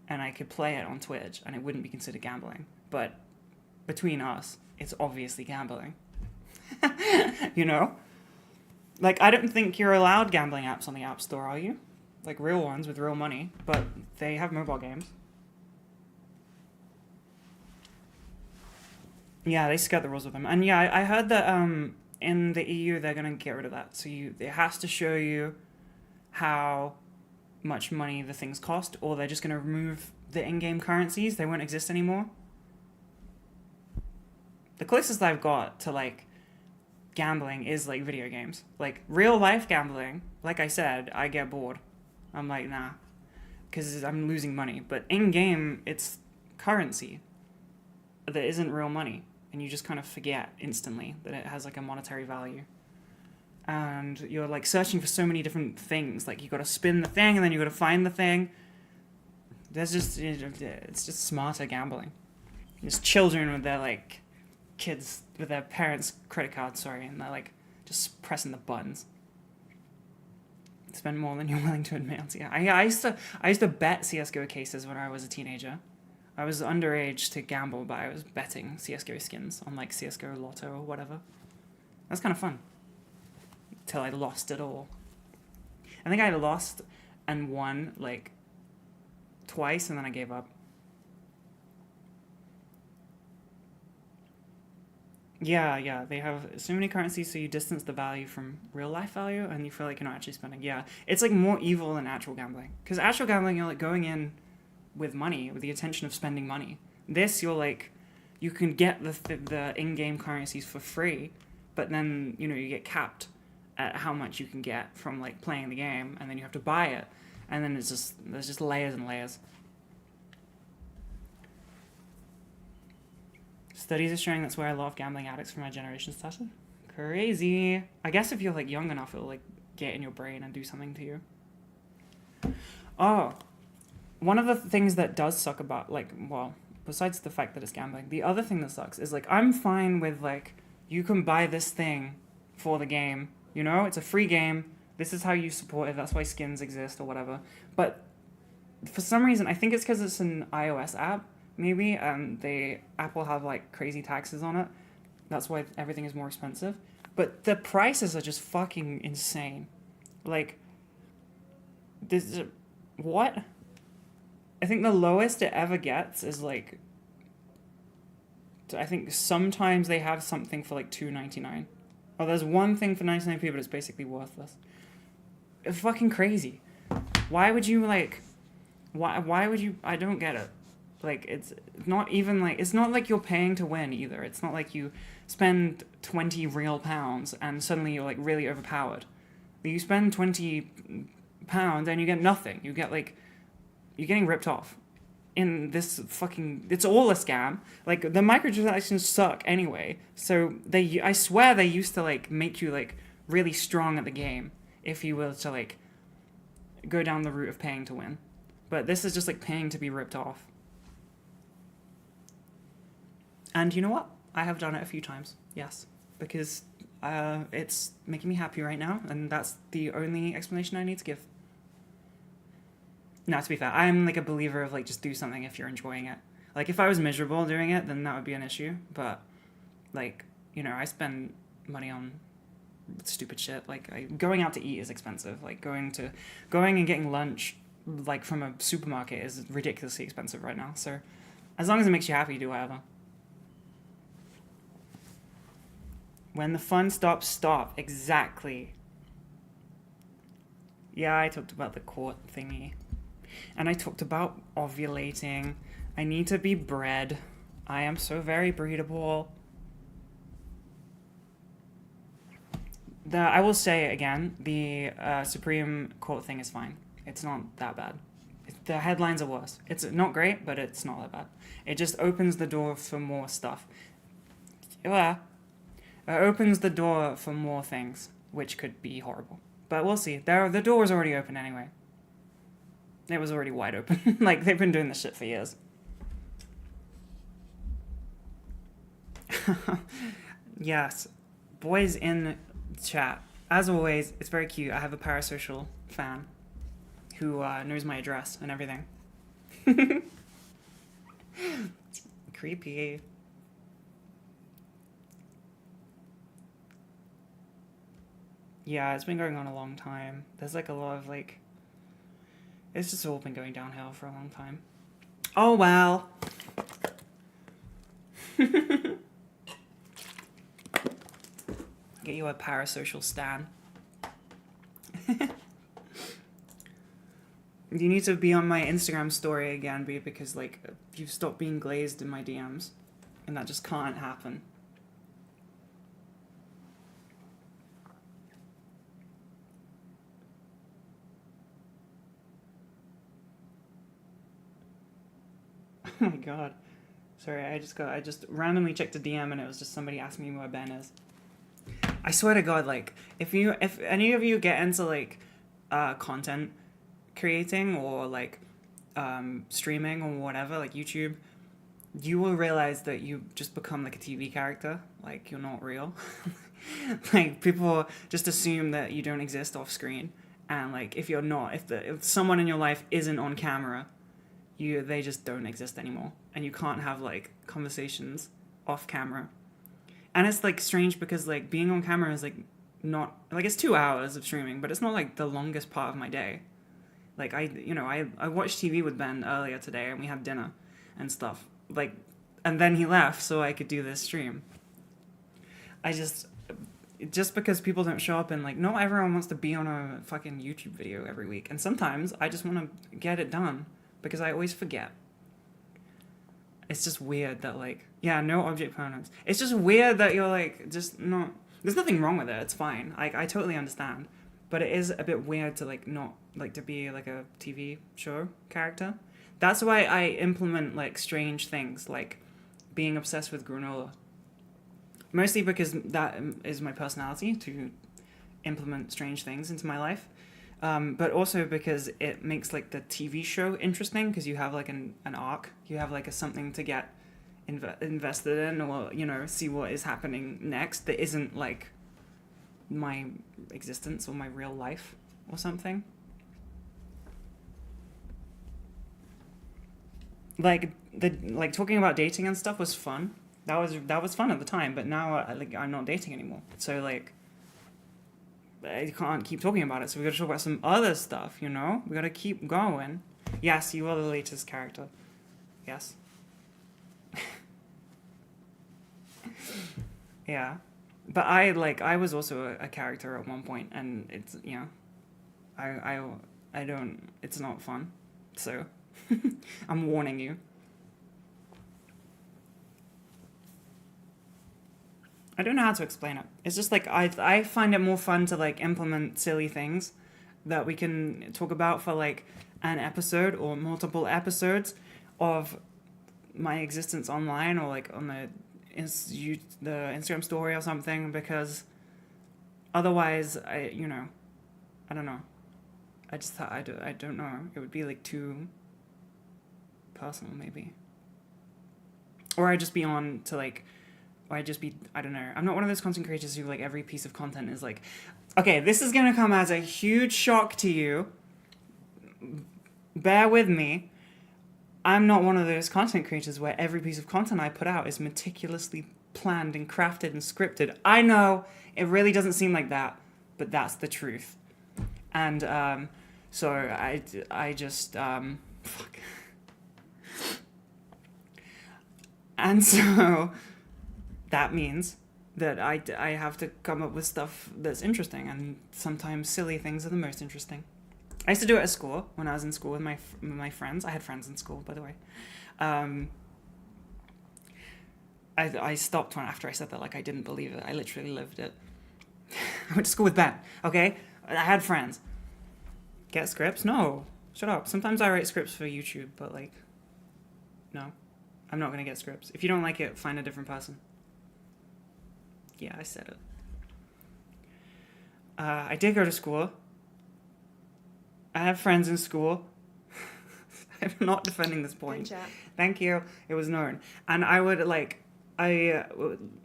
and I could play it on Twitch and it wouldn't be considered gambling. But between us, it's obviously gambling. You know? Like I don't think you're allowed gambling apps on the App Store, are you? Like real ones with real money, but they have mobile games. Yeah, they skirt the rules with them. And yeah, I heard that in the EU they're gonna get rid of that. So it has to show you how much money the things cost, or they're just gonna remove the in-game currencies. They won't exist anymore. The closest I've got to like gambling is like video games. Like real life gambling, like I said, I get bored. I'm like, nah, because I'm losing money. But in-game, it's currency that isn't real money. And you just kind of forget instantly that it has like a monetary value. And you're like searching for so many different things. Like you got to spin the thing and then you got to find the thing. It's just smarter gambling. It's children with their like kids with their parents' credit cards, and they're like just pressing the buttons. Spend more than you're willing to admit. Yeah, I used to bet CS:GO cases when I was a teenager. I was underage to gamble, but I was betting CS:GO skins on like CS:GO Lotto or whatever. That's kind of fun. Till I lost it all. I think I lost and won like twice, and then I gave up. Yeah, they have so many currencies, so you distance the value from real life value, and you feel like you're not actually spending. Yeah, it's like more evil than actual gambling. Because actual gambling, you're like going in with money, with the intention of spending money. This, you can get the in-game currencies for free, but then, you get capped at how much you can get from like playing the game, and then you have to buy it, and then there's just layers and layers. Studies are showing that's where a lot of gambling addicts from our generation started. Crazy. I guess if you're like young enough, it'll like get in your brain and do something to you. Oh, one of the things that does suck about besides the fact that it's gambling, the other thing that sucks is like I'm fine with like you can buy this thing for the game. It's a free game. This is how you support it. That's why skins exist or whatever. But for some reason, I think it's because it's an iOS app. Maybe, Apple have like crazy taxes on it. That's why everything is more expensive. But the prices are just fucking insane. Like, what? I think the lowest it ever gets is like, I think sometimes they have something for like $2.99. Oh, there's one thing for 99p, but it's basically worthless. It's fucking crazy. Why would you like, why would you, I don't get it. Like, it's not even like, it's not like you're paying to win either. It's not like you spend 20 real pounds and suddenly you're like really overpowered. You spend 20 pounds and you get nothing. You get like, you're getting ripped off in this fucking, it's all a scam. Like, the microtransactions suck anyway. So I swear they used to like make you like really strong at the game if you were to like go down the route of paying to win. But this is just like paying to be ripped off. And you know what? I have done it a few times. Yes. Because it's making me happy right now. And that's the only explanation I need to give. Now, to be fair, I'm like a believer of like just do something if you're enjoying it. Like if I was miserable doing it, then that would be an issue. But like, you know, I spend money on stupid shit. Like going out to eat is expensive. Like going and getting lunch like from a supermarket is ridiculously expensive right now. So as long as it makes you happy, do whatever. When the fun stops, stop. Exactly. Yeah, I talked about the court thingy. And I talked about ovulating. I need to be bred. I am so very breedable. I will say again, the Supreme Court thing is fine. It's not that bad. The headlines are worse. It's not great, but it's not that bad. It just opens the door for more stuff. Yeah. It opens the door for more things, which could be horrible. But we'll see. The door was already open anyway. It was already wide open. Like, they've been doing this shit for years. Yes. Boys in chat. As always, it's very cute. I have a Parasocial fan who knows my address and everything. Creepy. Yeah, it's been going on a long time. There's like a lot of like... It's just all been going downhill for a long time. Oh, well. Get you a Parasocial stan. You need to be on my Instagram story again, because like you've stopped being glazed in my DMs. And that just can't happen. Oh my god. Sorry, I just randomly checked a DM and it was just somebody asking me where Ben is. I swear to god, like, if any of you get into like content creating or like streaming or whatever, like YouTube, you will realize that you just become like a TV character. Like, you're not real. Like, people just assume that you don't exist off screen, and like if you're not, if someone in your life isn't on camera, they just don't exist anymore, and you can't have like conversations off camera. And it's like strange because like being on camera is like not like, it's 2 hours of streaming, but it's not like the longest part of my day. Like I watched TV with Ben earlier today and we had dinner and stuff, like, and then he left so I could do this stream. Just because people don't show up, and like not everyone wants to be on a fucking YouTube video every week, and sometimes I just want to get it done because I always forget. It's just weird that like, yeah, no object pronouns. It's just weird that you're like, just not, there's nothing wrong with it, it's fine. Like, I totally understand. But it is a bit weird to like not, like to be like a TV show character. That's why I implement like strange things, like being obsessed with granola. Mostly because that is my personality, to implement strange things into my life. But also because it makes like the TV show interesting, because you have like an arc, you have like something to get invested in, or, you know, see what is happening next that isn't like my existence or my real life or something. Like talking about dating and stuff was fun. That was fun at the time, but now I'm not dating anymore. So like, I can't keep talking about it, so we gotta talk about some other stuff, you know? We gotta keep going. Yes, you are the latest character. Yes. Yeah. But I was also a character at one point, and it's, you know, I don't, it's not fun. So, I'm warning you. I don't know how to explain it. It's just like, I find it more fun to like implement silly things that we can talk about for like an episode or multiple episodes of my existence online, or like on the Instagram story or something, because otherwise I don't know. I just thought, I don't know. It would be like too personal, maybe. Or I'd just be on to like, or I'd just be, I don't know. I'm not one of those content creators who like every piece of content is like, okay, this is going to come as a huge shock to you. Bear with me. I'm not one of those content creators where every piece of content I put out is meticulously planned and crafted and scripted. I know it really doesn't seem like that, but that's the truth. And so I just fuck. And so that means that I have to come up with stuff that's interesting, and sometimes silly things are the most interesting. I used to do it at school when I was in school with my friends. I had friends in school, by the way. I stopped one after I said that, like I didn't believe it. I literally lived it. I went to school with Ben, okay? I had friends. Get scripts? No. Shut up. Sometimes I write scripts for YouTube, but like, no. I'm not going to get scripts. If you don't like it, find a different person. Yeah, I said it. I did go to school. I have friends in school. I'm not defending this point. Thank you. It was known. And I would I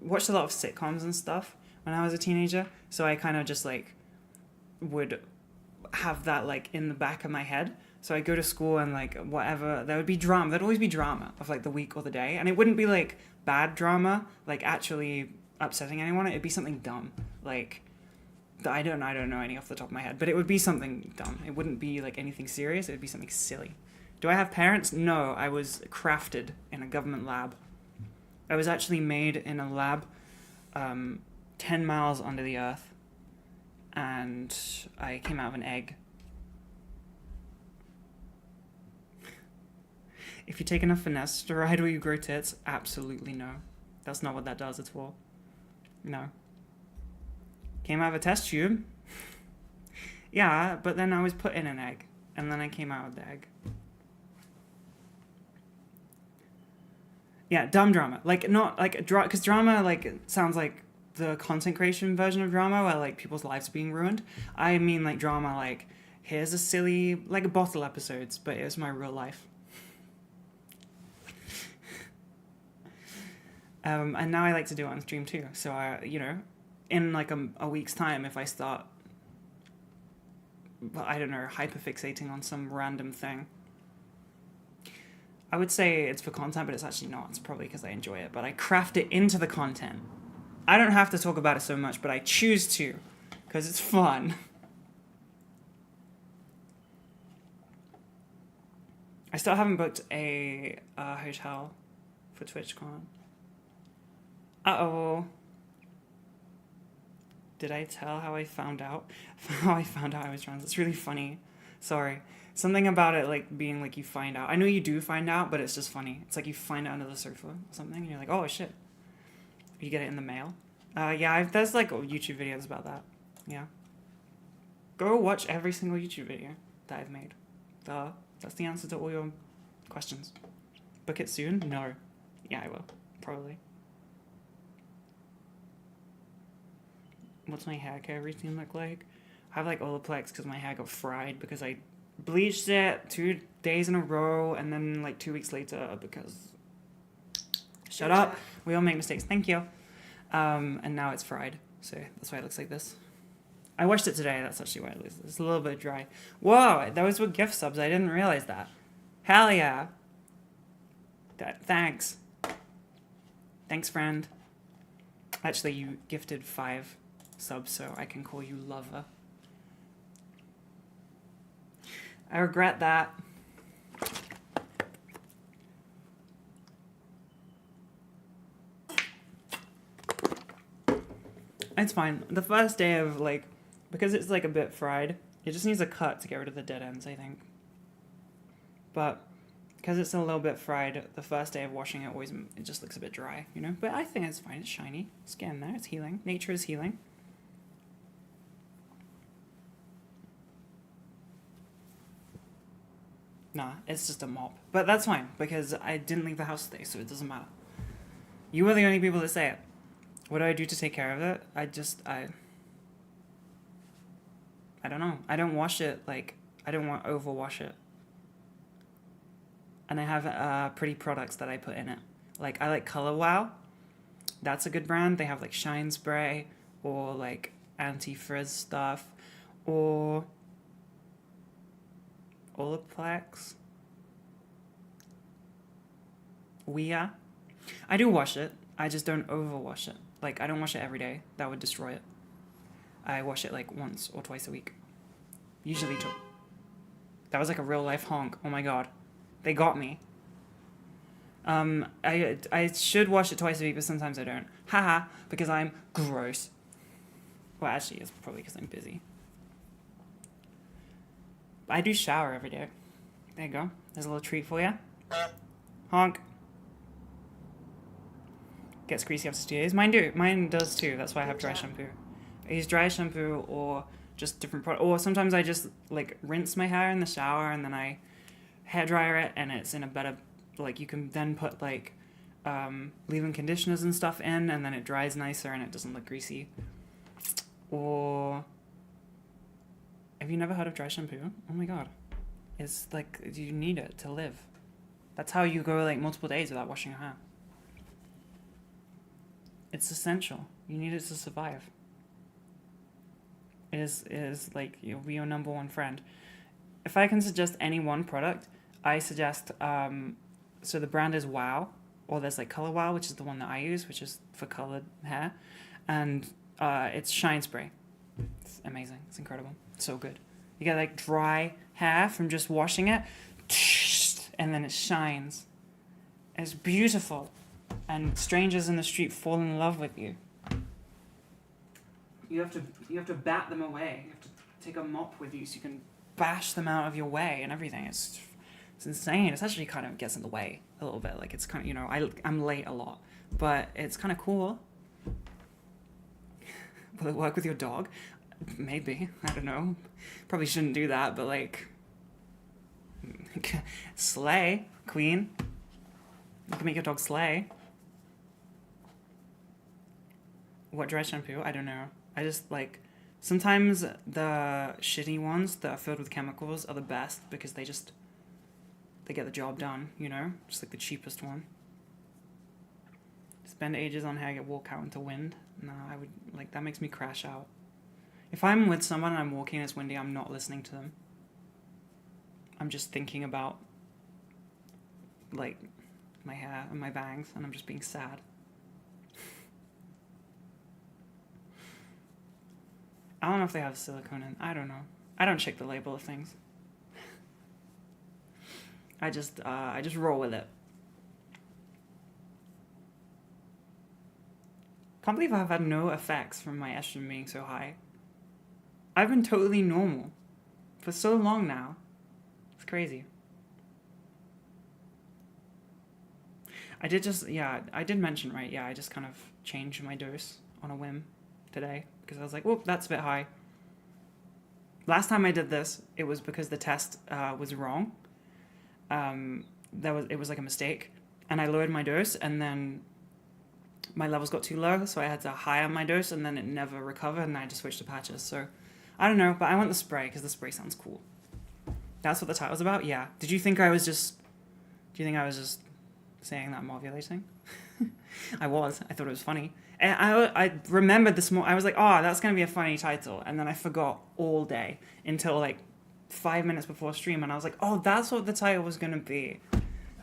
watched a lot of sitcoms and stuff when I was a teenager. So I kind of just like would have that like in the back of my head. So I'd go to school and like whatever, there would be drama. There'd always be drama of like the week or the day. And it wouldn't be like bad drama, like actually upsetting anyone. It'd be something dumb. Like, I don't know any off the top of my head, but it would be something dumb. It wouldn't be like anything serious. It would be something silly. Do I have parents? No, I was crafted in a government lab. I was actually made in a lab 10 miles under the earth. And I came out of an egg. If you take enough finasteride, will you grow tits? Absolutely no. That's not what that does at all. No. Came out of a test tube. Yeah, but then I was put in an egg. And then I came out of the egg. Yeah, dumb drama. Like, not, like, because drama, like, sounds like the content creation version of drama where, like, people's lives are being ruined. I mean, like, drama, like, here's a silly, like, bottle episodes, but it was my real life. And now I like to do it on stream too. So I, in like a week's time, if I start, I don't know, hyperfixating on some random thing, I would say it's for content, but it's actually not. It's probably because I enjoy it, but I craft it into the content. I don't have to talk about it so much, but I choose to, because it's fun. I still haven't booked a hotel for TwitchCon. Uh-oh. Did I tell how I found out? How I found out I was trans. It's really funny. Sorry. Something about it, like, being like you find out. I know you do find out, but it's just funny. It's like you find out under the sofa or something, and you're like, oh, shit. You get it in the mail. Yeah, there's, like, YouTube videos about that. Yeah. Go watch every single YouTube video that I've made. That's the answer to all your questions. Book it soon? No. Yeah, I will. Probably. What's my hair care routine look like? I have like Olaplex because my hair got fried because I bleached it 2 days in a row and then like 2 weeks later because shut up, we all make mistakes. Thank you. And now it's fried, so that's why it looks like this. I washed it today. That's actually why it looks. It's a little bit dry. Whoa, those were gift subs. I didn't realize that. Hell yeah. Thanks. Thanks, friend. Actually, you gifted 5 subs, so I can call you lover. I regret that. It's fine. The first day of, like, because it's, like, a bit fried, it just needs a cut to get rid of the dead ends, I think. But because it's a little bit fried, the first day of washing it it just looks a bit dry, But I think it's fine. It's shiny. It's getting there. It's healing. Nature is healing. Nah, it's just a mop. But that's fine, because I didn't leave the house today, so it doesn't matter. You were the only people that say it. What do I do to take care of it? I don't know. I don't wash it, like, I don't want to overwash it. And I have pretty products that I put in it. Like, I like Color Wow. That's a good brand. They have like Shine Spray or like anti-frizz stuff or Olaplex. I do wash it. I just don't overwash it. Like, I don't wash it every day. That would destroy it. I wash it like once or twice a week. Usually two. That was like a real life honk. Oh my god. They got me. I should wash it twice a week, but sometimes I don't. Haha, because I'm gross. Well, actually, it's probably because I'm busy. But I do shower every day. There you go. There's a little treat for you. Honk. Gets greasy after 2 days. Mine does too. That's why I have dry shampoo. I use dry shampoo or just different products. Or sometimes I just like rinse my hair in the shower and then I hair dryer it and it's in a better, like you can then put like leave-in conditioners and stuff in and then it dries nicer and it doesn't look greasy. Or have you never heard of dry shampoo? Oh my god. It's like you need it to live. That's how you go like multiple days without washing your hair. It's essential. You need it to survive. It is like you'll be your number one friend. If I can suggest any one product, I suggest so the brand is Wow, or there's like Color Wow, which is the one that I use, which is for colored hair, and it's Shine Spray. It's amazing. It's incredible. It's so good. You get like dry hair from just washing it, and then it shines. It's beautiful. And strangers in the street fall in love with you. You have to bat them away. You have to take a mop with you so you can bash them out of your way and everything. It's insane. It's actually kind of gets in the way a little bit. Like it's kind of, you know, I'm late a lot, but it's kind of cool. Will it work with your dog? Maybe. I don't know. Probably shouldn't do that, but like, slay, queen. You can make your dog slay. What dry shampoo? I don't know. I just like, sometimes the shitty ones that are filled with chemicals are the best because they get the job done, you know? Just like the cheapest one. Spend ages on hair, walk out into wind. No, I would, like, that makes me crash out. If I'm with someone and I'm walking and it's windy, I'm not listening to them. I'm just thinking about, like, my hair and my bangs, and I'm just being sad. I don't know if they have silicone in. I don't know. I don't check the label of things. I just roll with it. Can't believe I've had no effects from my estrogen being so high. I've been totally normal for so long now. It's crazy. I did mention, right? Yeah, I just kind of changed my dose on a whim today because I was like, whoop, that's a bit high. Last time I did this, it was because the test was wrong. It was like a mistake, and I lowered my dose, and then my levels got too low, so I had to higher my dose, and then it never recovered, and I just switched to patches. So I don't know, but I want the spray because the spray sounds cool. That's what the title's about. Yeah. Do you think I was just saying that I'm ovulating? I thought it was funny. And I remembered this morning, I was like, oh, that's going to be a funny title. And then I forgot all day until like 5 minutes before stream. And I was like, oh, that's what the title was going to be.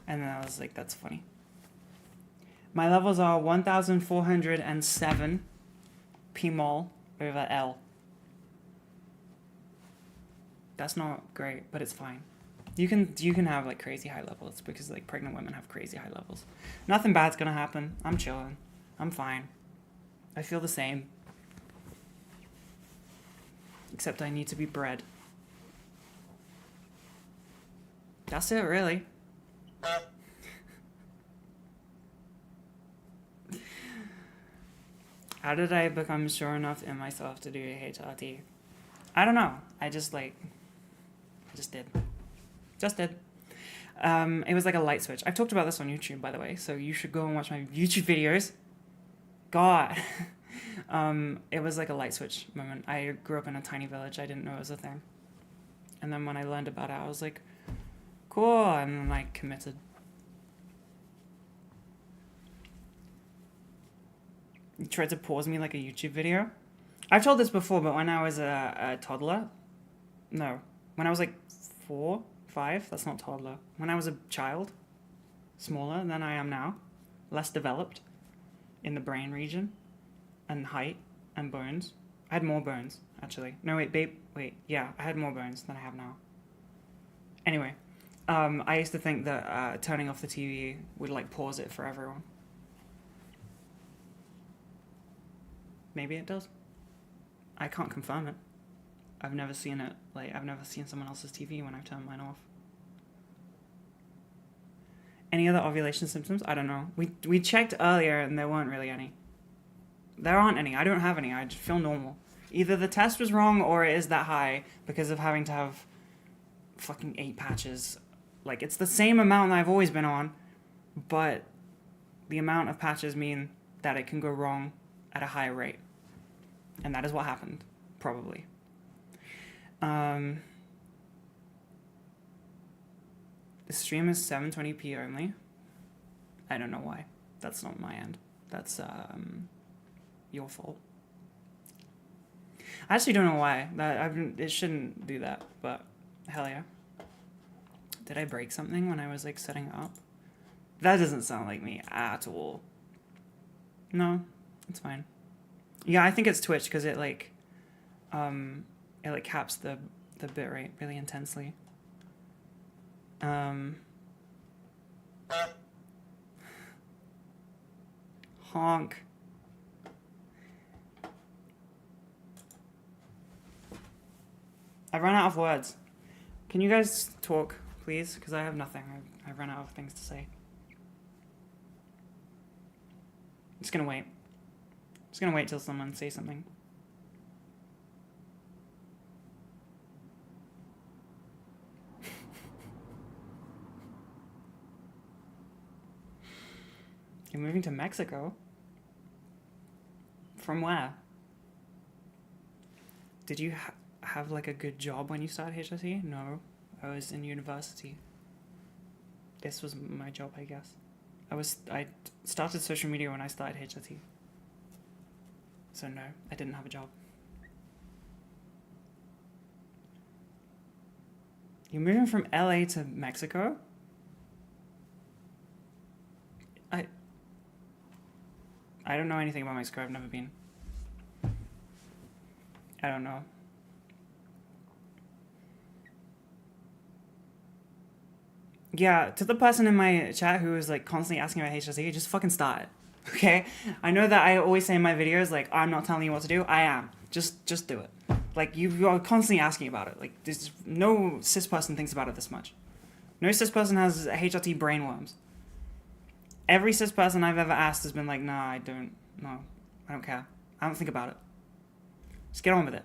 And then I was like, that's funny. My levels are 1,407 pmol over L. That's not great, but it's fine. You can have like crazy high levels because like pregnant women have crazy high levels. Nothing bad's gonna happen. I'm chilling. I'm fine. I feel the same. Except I need to be bred. That's it, really. How did I become sure enough in myself to do a HRT? I don't know. I just did. Just did. It was like a light switch. I've talked about this on YouTube, by the way, so you should go and watch my YouTube videos. God. It was like a light switch moment. I grew up in a tiny village. I didn't know it was a thing. And then when I learned about it, I was like, cool, and then I committed. You tried to pause me like a YouTube video. I've told this before, but when I was a toddler, no, when I was like 4, 5, that's not toddler. When I was a child, smaller than I am now, less developed in the brain region and height and bones. I had more bones, actually. No, wait, yeah, I had more bones than I have now. Anyway, I used to think that turning off the TV would like pause it for everyone. Maybe it does. I can't confirm it. I've never seen it, like, I've never seen someone else's TV when I've turned mine off. Any other ovulation symptoms? I don't know. We checked earlier and there weren't really any. There aren't any. I don't have any. I just feel normal. Either the test was wrong or it is that high because of having to have fucking 8 patches. Like, it's the same amount that I've always been on, but the amount of patches mean that it can go wrong at a higher rate. And that is what happened, probably. The stream is 720p only. I don't know why. That's not my end. That's your fault. I actually don't know why. It shouldn't do that, but hell yeah. Did I break something when I was like setting it up? That doesn't sound like me at all. No, it's fine. Yeah, I think it's Twitch because it like caps the bitrate really intensely. Honk. I've run out of words. Can you guys talk, please? Because I have nothing. I've run out of things to say. I'm just gonna wait. I'm just gonna wait till someone says something. You're moving to Mexico? From where? Did you have like a good job when you started HSE? No, I was in university. This was my job, I guess. I started social media when I started HSE. So no, I didn't have a job. You're moving from LA to Mexico? I don't know anything about Mexico. I've never been. I don't know. Yeah, to the person in my chat who was like constantly asking about HSE, just fucking start it. Okay? I know that I always say in my videos, like, I'm not telling you what to do. I am. Just do it. Like, you are constantly asking about it. Like, there's no cis person thinks about it this much. No cis person has HRT brainworms. Every cis person I've ever asked has been like, nah, I don't care. I don't think about it. Just get on with it.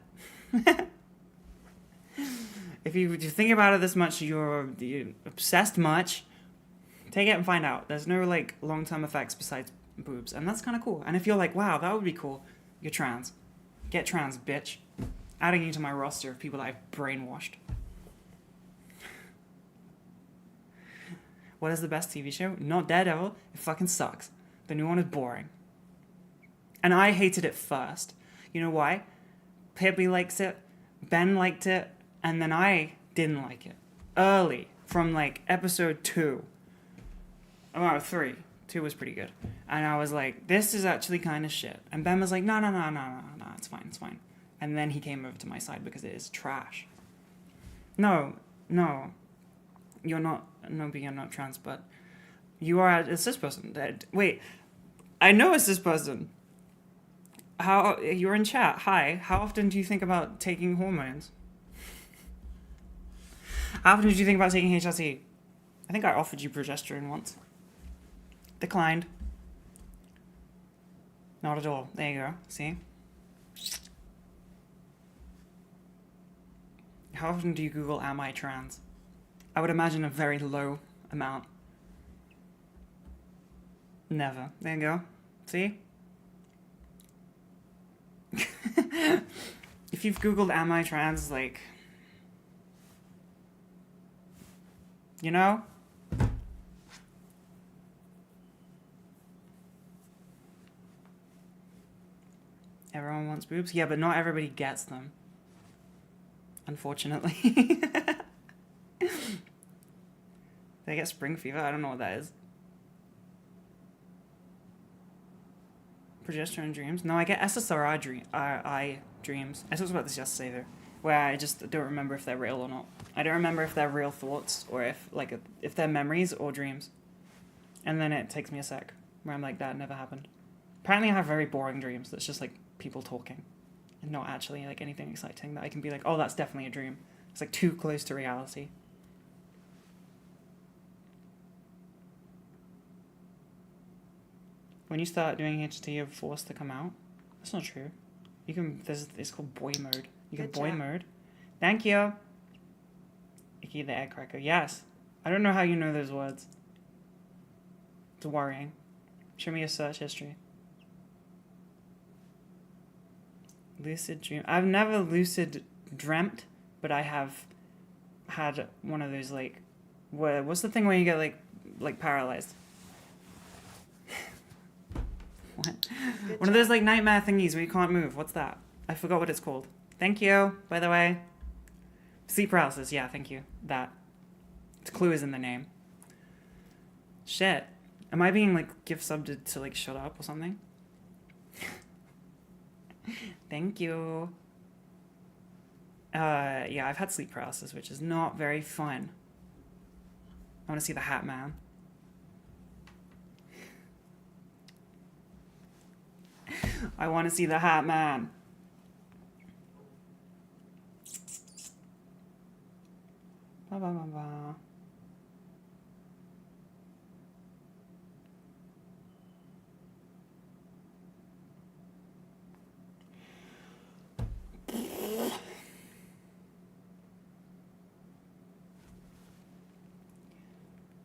If you think about it this much, you're obsessed much, take it and find out. There's no like long-term effects besides boobs, and that's kind of cool. And if you're like, wow, that would be cool, you're trans. Get trans, bitch. Adding you to my roster of people that I've brainwashed. What is the best TV show? Not Daredevil. It fucking sucks. The new one is boring. And I hated it first. You know why? Pibby likes it. Ben liked it. And then I didn't like it. Early. From like episode 2. Oh, 3. 2 was pretty good. And I was like, this is actually kind of shit. And Ben was like, no, it's fine. And then he came over to my side because it is trash. No. You're not, no, but you're not trans, but you are a cis person. Wait, I know a cis person. How, you're in chat. Hi, how often do you think about taking hormones? How often did you think about taking HRT? I think I offered you progesterone once. Declined. Not at all. There you go. See? How often do you Google, am I trans? I would imagine a very low amount. Never. There you go. See? If you've Googled, am I trans, like, You know? Everyone wants boobs? Yeah, but not everybody gets them. Unfortunately. Did I get spring fever? I don't know what that is. Progesterone dreams? No, I get SSRI dreams. I talked about this yesterday though, where I just don't remember if they're real or not. I don't remember if they're real thoughts or if they're memories or dreams. And then it takes me a sec where I'm like, that never happened. Apparently I have very boring dreams that's just like people talking and not actually like anything exciting that I can be like, oh, that's definitely a dream. It's like too close to reality. When you start doing HT, you're forced to come out. That's not true. You can. It's called boy mode. You can boy mode. Thank you. Icky the egg cracker. Yes. I don't know how you know those words. It's worrying. Show me your search history. Lucid dream. I've never lucid dreamt, but I have had one of those like, what's the thing where you get like paralyzed? What? One of those like nightmare thingies where you can't move. What's that? I forgot what it's called. Thank you, by the way. Sleep paralysis. Yeah, thank you. That. The clue is in the name. Shit. Am I being like gift subbed to like shut up or something? Thank you. Yeah, I've had sleep paralysis, which is not very fun. I want to see the Hat Man. I want to see the Hat Man. Ba ba ba ba.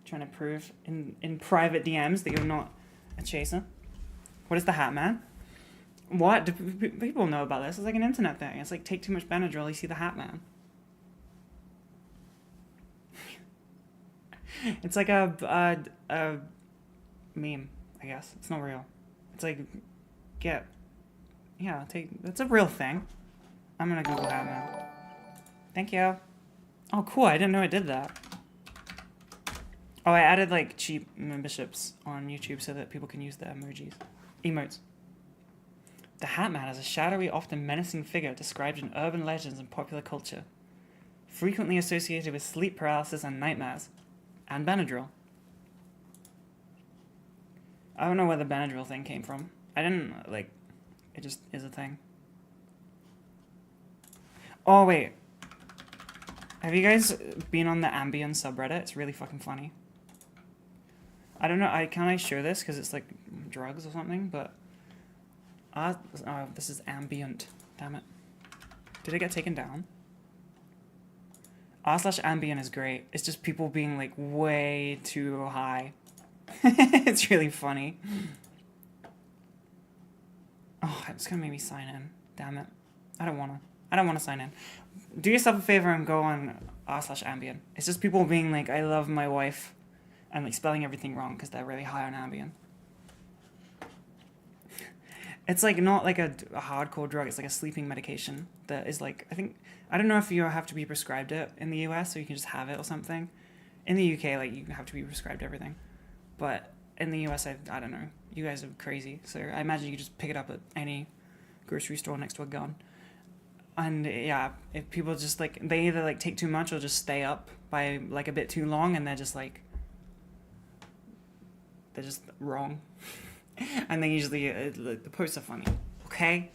Trying to prove in private DMs that you're not a chaser. What is the Hat Man? What? Do people know about this? It's like an internet thing. It's like, take too much Benadryl, you see the Hat Man. It's like a meme, I guess. It's not real. It's like, that's a real thing. I'm gonna Google Hat Man. Thank you. Oh, cool. I didn't know it did that. Oh, I added like cheap memberships on YouTube so that people can use the emotes. The Hat Man is a shadowy, often menacing figure described in urban legends and popular culture, frequently associated with sleep paralysis and nightmares, and Benadryl. I don't know where the Benadryl thing came from. I didn't, like, it just is a thing. Oh, wait. Have you guys been on the Ambien subreddit? It's really fucking funny. I don't know, can I show this? Because it's like drugs or something, but... this is ambient. Damn it. Did it get taken down? r/ambient is great. It's just people being like way too high. It's really funny. Oh, it's gonna make me sign in. Damn it. I don't wanna sign in. Do yourself a favor and go on r/ambient. It's just people being like, I love my wife, and like spelling everything wrong because they're really high on Ambien. It's like not like a hardcore drug. It's like a sleeping medication that is like, I don't know if you have to be prescribed it in the US or you can just have it or something. In the UK, like you have to be prescribed everything. But in the US, I don't know. You guys are crazy. So I imagine you could just pick it up at any grocery store next to a gun. And yeah, if people just like, they either like take too much or just stay up by like a bit too long and they're just wrong. And they usually, the posts are funny, okay?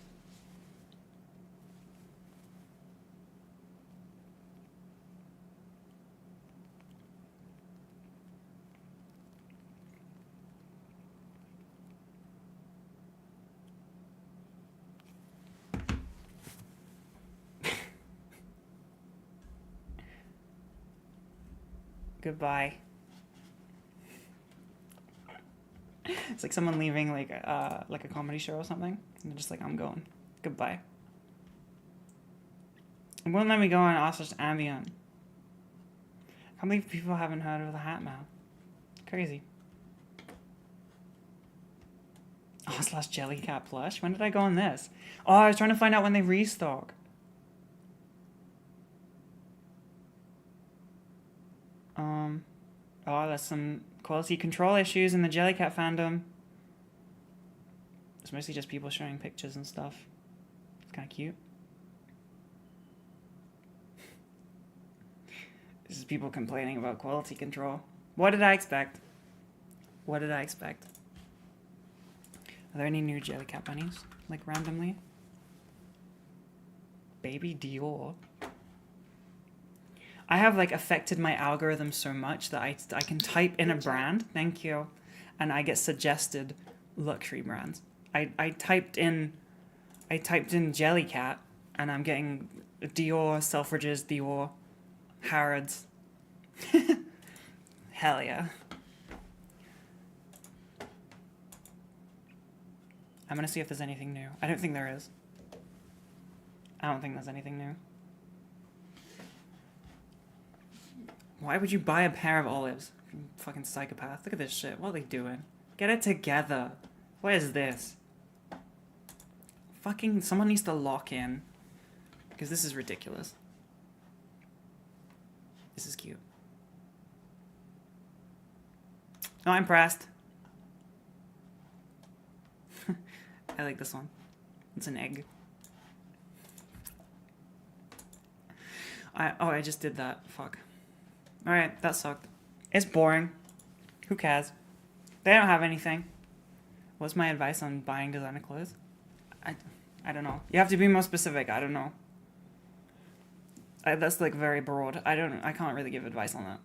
Goodbye. It's like someone leaving like a comedy show or something, and they're just like, I'm going. Goodbye. It won't let me go on r/ambient. Can't believe people haven't heard of the Hat Man. Crazy. Oh, / Jellycat plush. When did I go on this? Oh, I was trying to find out when they restock. Oh, there's some quality control issues in the Jellycat fandom. It's mostly just people showing pictures and stuff. It's kind of cute. This is people complaining about quality control. What did I expect? What did I expect? Are there any new Jellycat bunnies? Like, randomly? Baby Dior. I have, like, affected my algorithm so much that I can type in a brand, thank you, and I get suggested luxury brands. I typed in Jellycat, and I'm getting Dior, Selfridges, Dior, Harrods. Hell yeah. I'm gonna see if there's anything new. I don't think there is. I don't think there's anything new. Why would you buy a pair of olives? You fucking psychopath. Look at this shit. What are they doing? Get it together. What is this? Fucking someone needs to lock in. Because this is ridiculous. This is cute. Not impressed. I like this one. It's an egg. I just did that. Fuck. Alright, that sucked. It's boring. Who cares? They don't have anything. What's my advice on buying designer clothes? I don't know. You have to be more specific. I don't know. That's like very broad. I can't really give advice on that.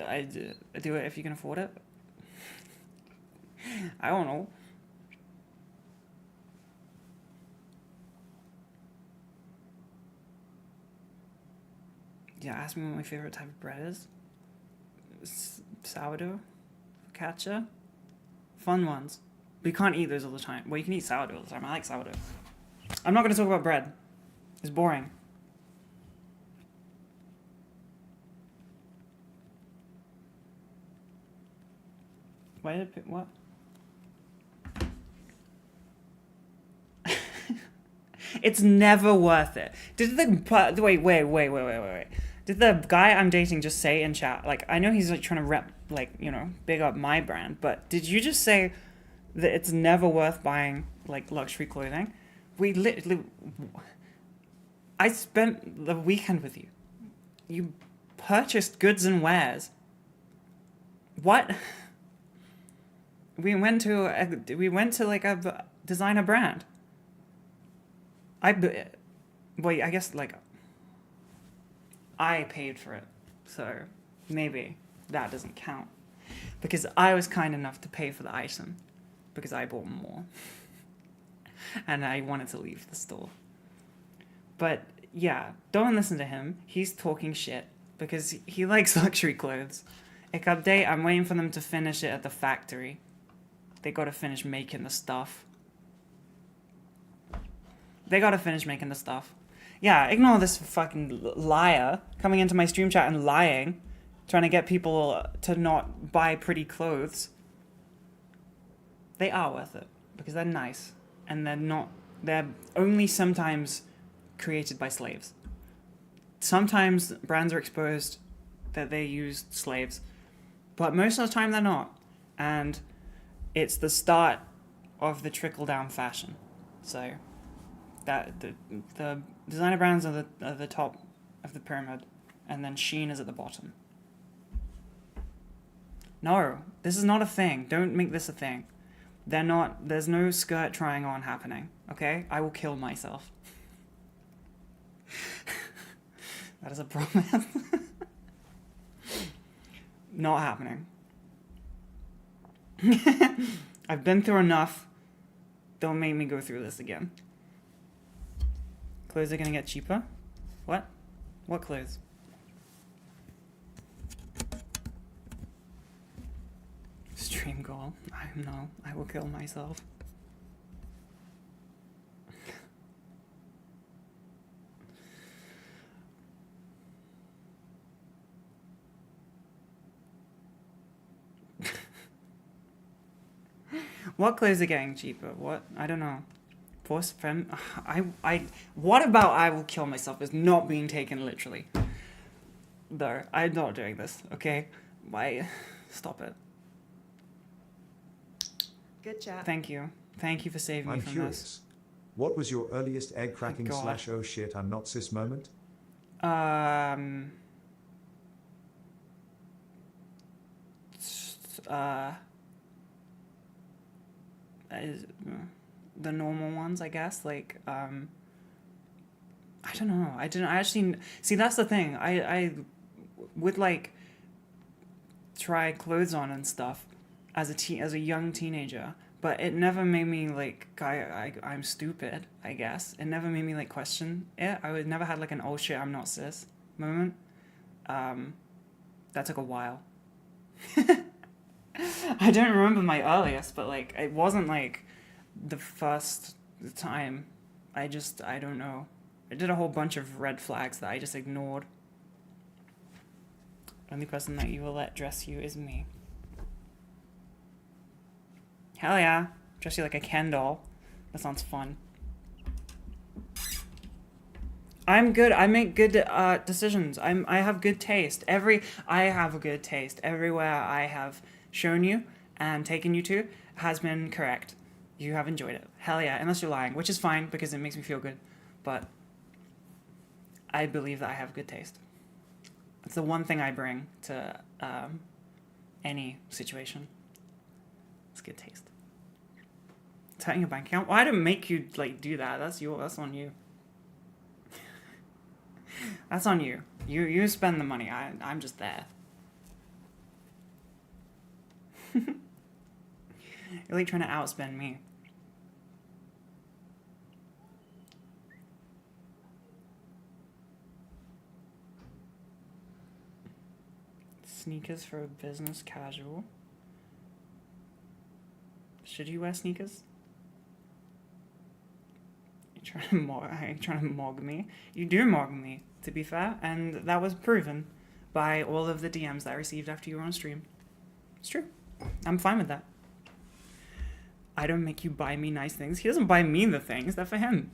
I do it if you can afford it. I don't know. Yeah, ask me what my favorite type of bread is. Sourdough, focaccia, fun ones. But you can't eat those all the time. Well, you can eat sourdough all the time. I like sourdough. I'm not going to talk about bread. It's boring. Why did it pick, what? It's never worth it. Did the wait. Did the guy I'm dating just say in chat, like, I know he's like trying to rep, like, you know, big up my brand, but did you just say that it's never worth buying like luxury clothing? We literally, I spent the weekend with you. You purchased goods and wares. What? We went to like a designer brand. I guess like I paid for it, so maybe that doesn't count because I was kind enough to pay for the item because I bought more and I wanted to leave the store. But yeah, don't listen to him. He's talking shit because he likes luxury clothes. Like, update, I'm waiting for them to finish it at the factory. They gotta finish making the stuff. Yeah, ignore this fucking liar coming into my stream chat and lying, trying to get people to not buy pretty clothes. They are worth it because they're nice and they're only sometimes created by slaves. Sometimes brands are exposed that they used slaves, but most of the time they're not. And it's the start of the trickle-down fashion. So that the designer brands are the top of the pyramid, and then Shein is at the bottom. No, this is not a thing. Don't make this a thing. There's no skirt trying on happening, okay? I will kill myself. That is a promise. Not happening. I've been through enough. Don't make me go through this again. Clothes are gonna get cheaper? What? What clothes? Stream goal. I will kill myself. What clothes are getting cheaper? What? I don't know. Force femme. What about I will kill myself is not being taken literally. Though I'm not doing this. Okay. Why? Stop it. Good chat. Thank you. Thank you for saving me I'm from curious. this. What was your earliest egg cracking God. / oh shit I'm not cis moment? Is, the normal ones, I guess. Like, I don't know. I actually see. That's the thing. I would like try clothes on and stuff as a young teenager, but it never made me like I'm stupid. I guess it never made me like question it. I would never had like an oh shit I'm not cis moment. That took a while. I don't remember my earliest, but like it wasn't like the first time. I don't know. I did a whole bunch of red flags that I just ignored. Only person that you will let dress you is me. Hell yeah. Dress you like a Ken doll. That sounds fun. I'm good. I make good decisions. I have good taste. I have a good taste. Everywhere I have shown you and taken you to has been correct. You have enjoyed it. Hell yeah. Unless you're lying, which is fine because it makes me feel good. But I believe that I have good taste. It's the one thing I bring to any situation. It's good taste. Setting a bank account. Well, I didn't make you like do that. That's on you. That's on you. You spend the money. I'm just there. You're like trying to outspend me. Sneakers for a business casual. Should you wear sneakers? Are you trying to mog me? You do mog me, to be fair, and that was proven by all of the DMs that I received after you were on stream. It's true. I'm fine with that. I don't make you buy me nice things. He doesn't buy me the things. They're for him.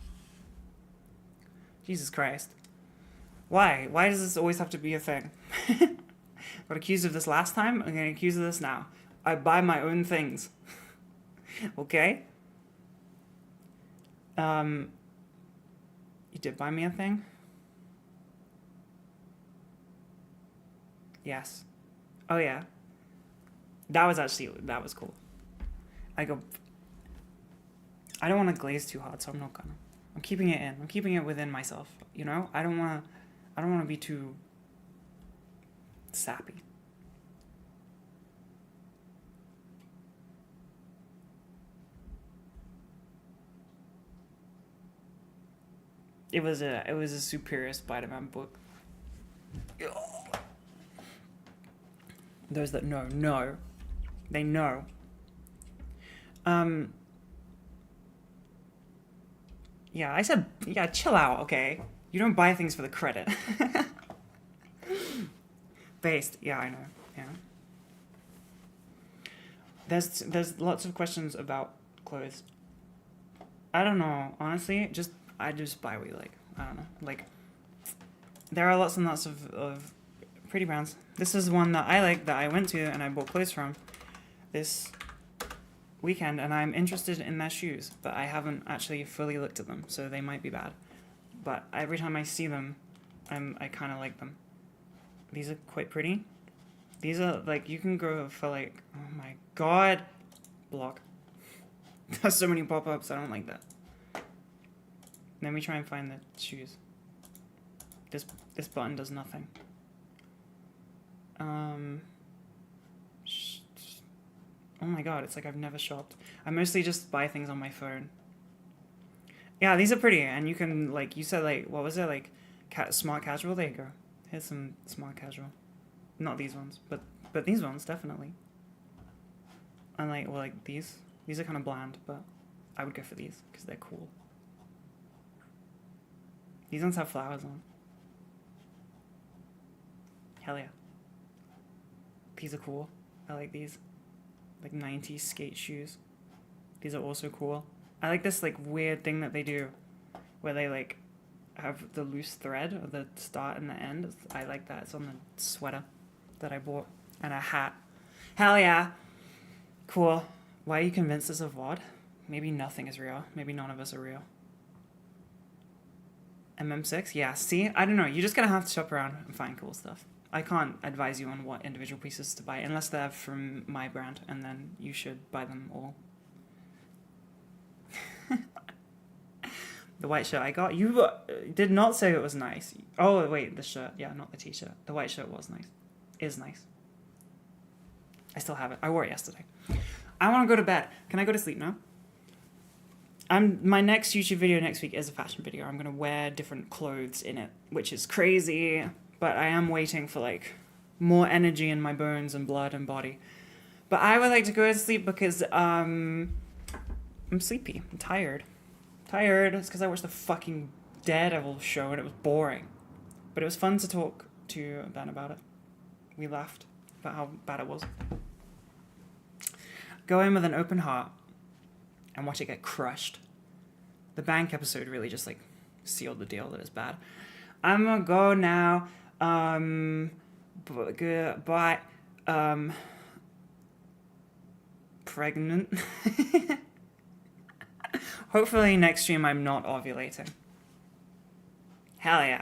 Jesus Christ. Why? Why does this always have to be a thing? Got accused of this last time. I'm getting accused of this now. I buy my own things. Okay? You did buy me a thing? Yes. Oh yeah. That was cool. I don't want to glaze too hard, so I'm not gonna. I'm keeping it in. I'm keeping it within myself, you know? I don't want to be too sappy. It was a superior Spider-Man book. Those that know. They know. Yeah, I said, yeah, chill out, okay? You don't buy things for the credit. Based, yeah, I know, yeah. There's lots of questions about clothes. I don't know, honestly, I just buy what you like. I don't know, like, there are lots and lots of pretty brands. This is one that I like, that I went to and I bought clothes from this weekend, and I'm interested in their shoes, but I haven't actually fully looked at them, so they might be bad. But every time I see them, I kind of like them. These are quite pretty. These are, like, you can go for, like, oh my god, block. There's so many pop-ups, I don't like that. Let me try and find the shoes. This button does nothing. Oh my god, it's like I've never shopped. I mostly just buy things on my phone. Yeah, these are pretty, and you can, like, you said, like, what was it, like, smart casual? There you go. Here's some smart casual. Not these ones, but these ones, definitely. And, like, well, like, these are kind of bland, but I would go for these, because they're cool. These ones have flowers on. Hell yeah. These are cool. I like these. Like 90s skate shoes. These are also cool. I like this like weird thing that they do where they like have the loose thread of the start and the end. I like that. It's on the sweater that I bought. And a hat. Hell yeah. Cool. Why are you convinced it's a VOD? Maybe nothing is real. Maybe none of us are real. MM6? Yeah, see? I don't know. You're just going to have to shop around and find cool stuff. I can't advise you on what individual pieces to buy unless they're from my brand, and then you should buy them all. The white shirt I got. You did not say it was nice. Oh, wait, the shirt. Yeah, not the t-shirt. The white shirt was nice. Is nice. I still have it. I wore it yesterday. I want to go to bed. Can I go to sleep now? My next YouTube video next week is a fashion video. I'm going to wear different clothes in it, which is crazy, but I am waiting for like more energy in my bones and blood and body. But I would like to go to sleep because I'm sleepy. I'm tired. It's because I watched the fucking Daredevil show and it was boring. But it was fun to talk to Ben about it. We laughed about how bad it was. Go in with an open heart and watch it get crushed. The bank episode really just like sealed the deal that it's bad. I'm gonna go now. Bye. Pregnant. Hopefully next stream I'm not ovulating. Hell yeah.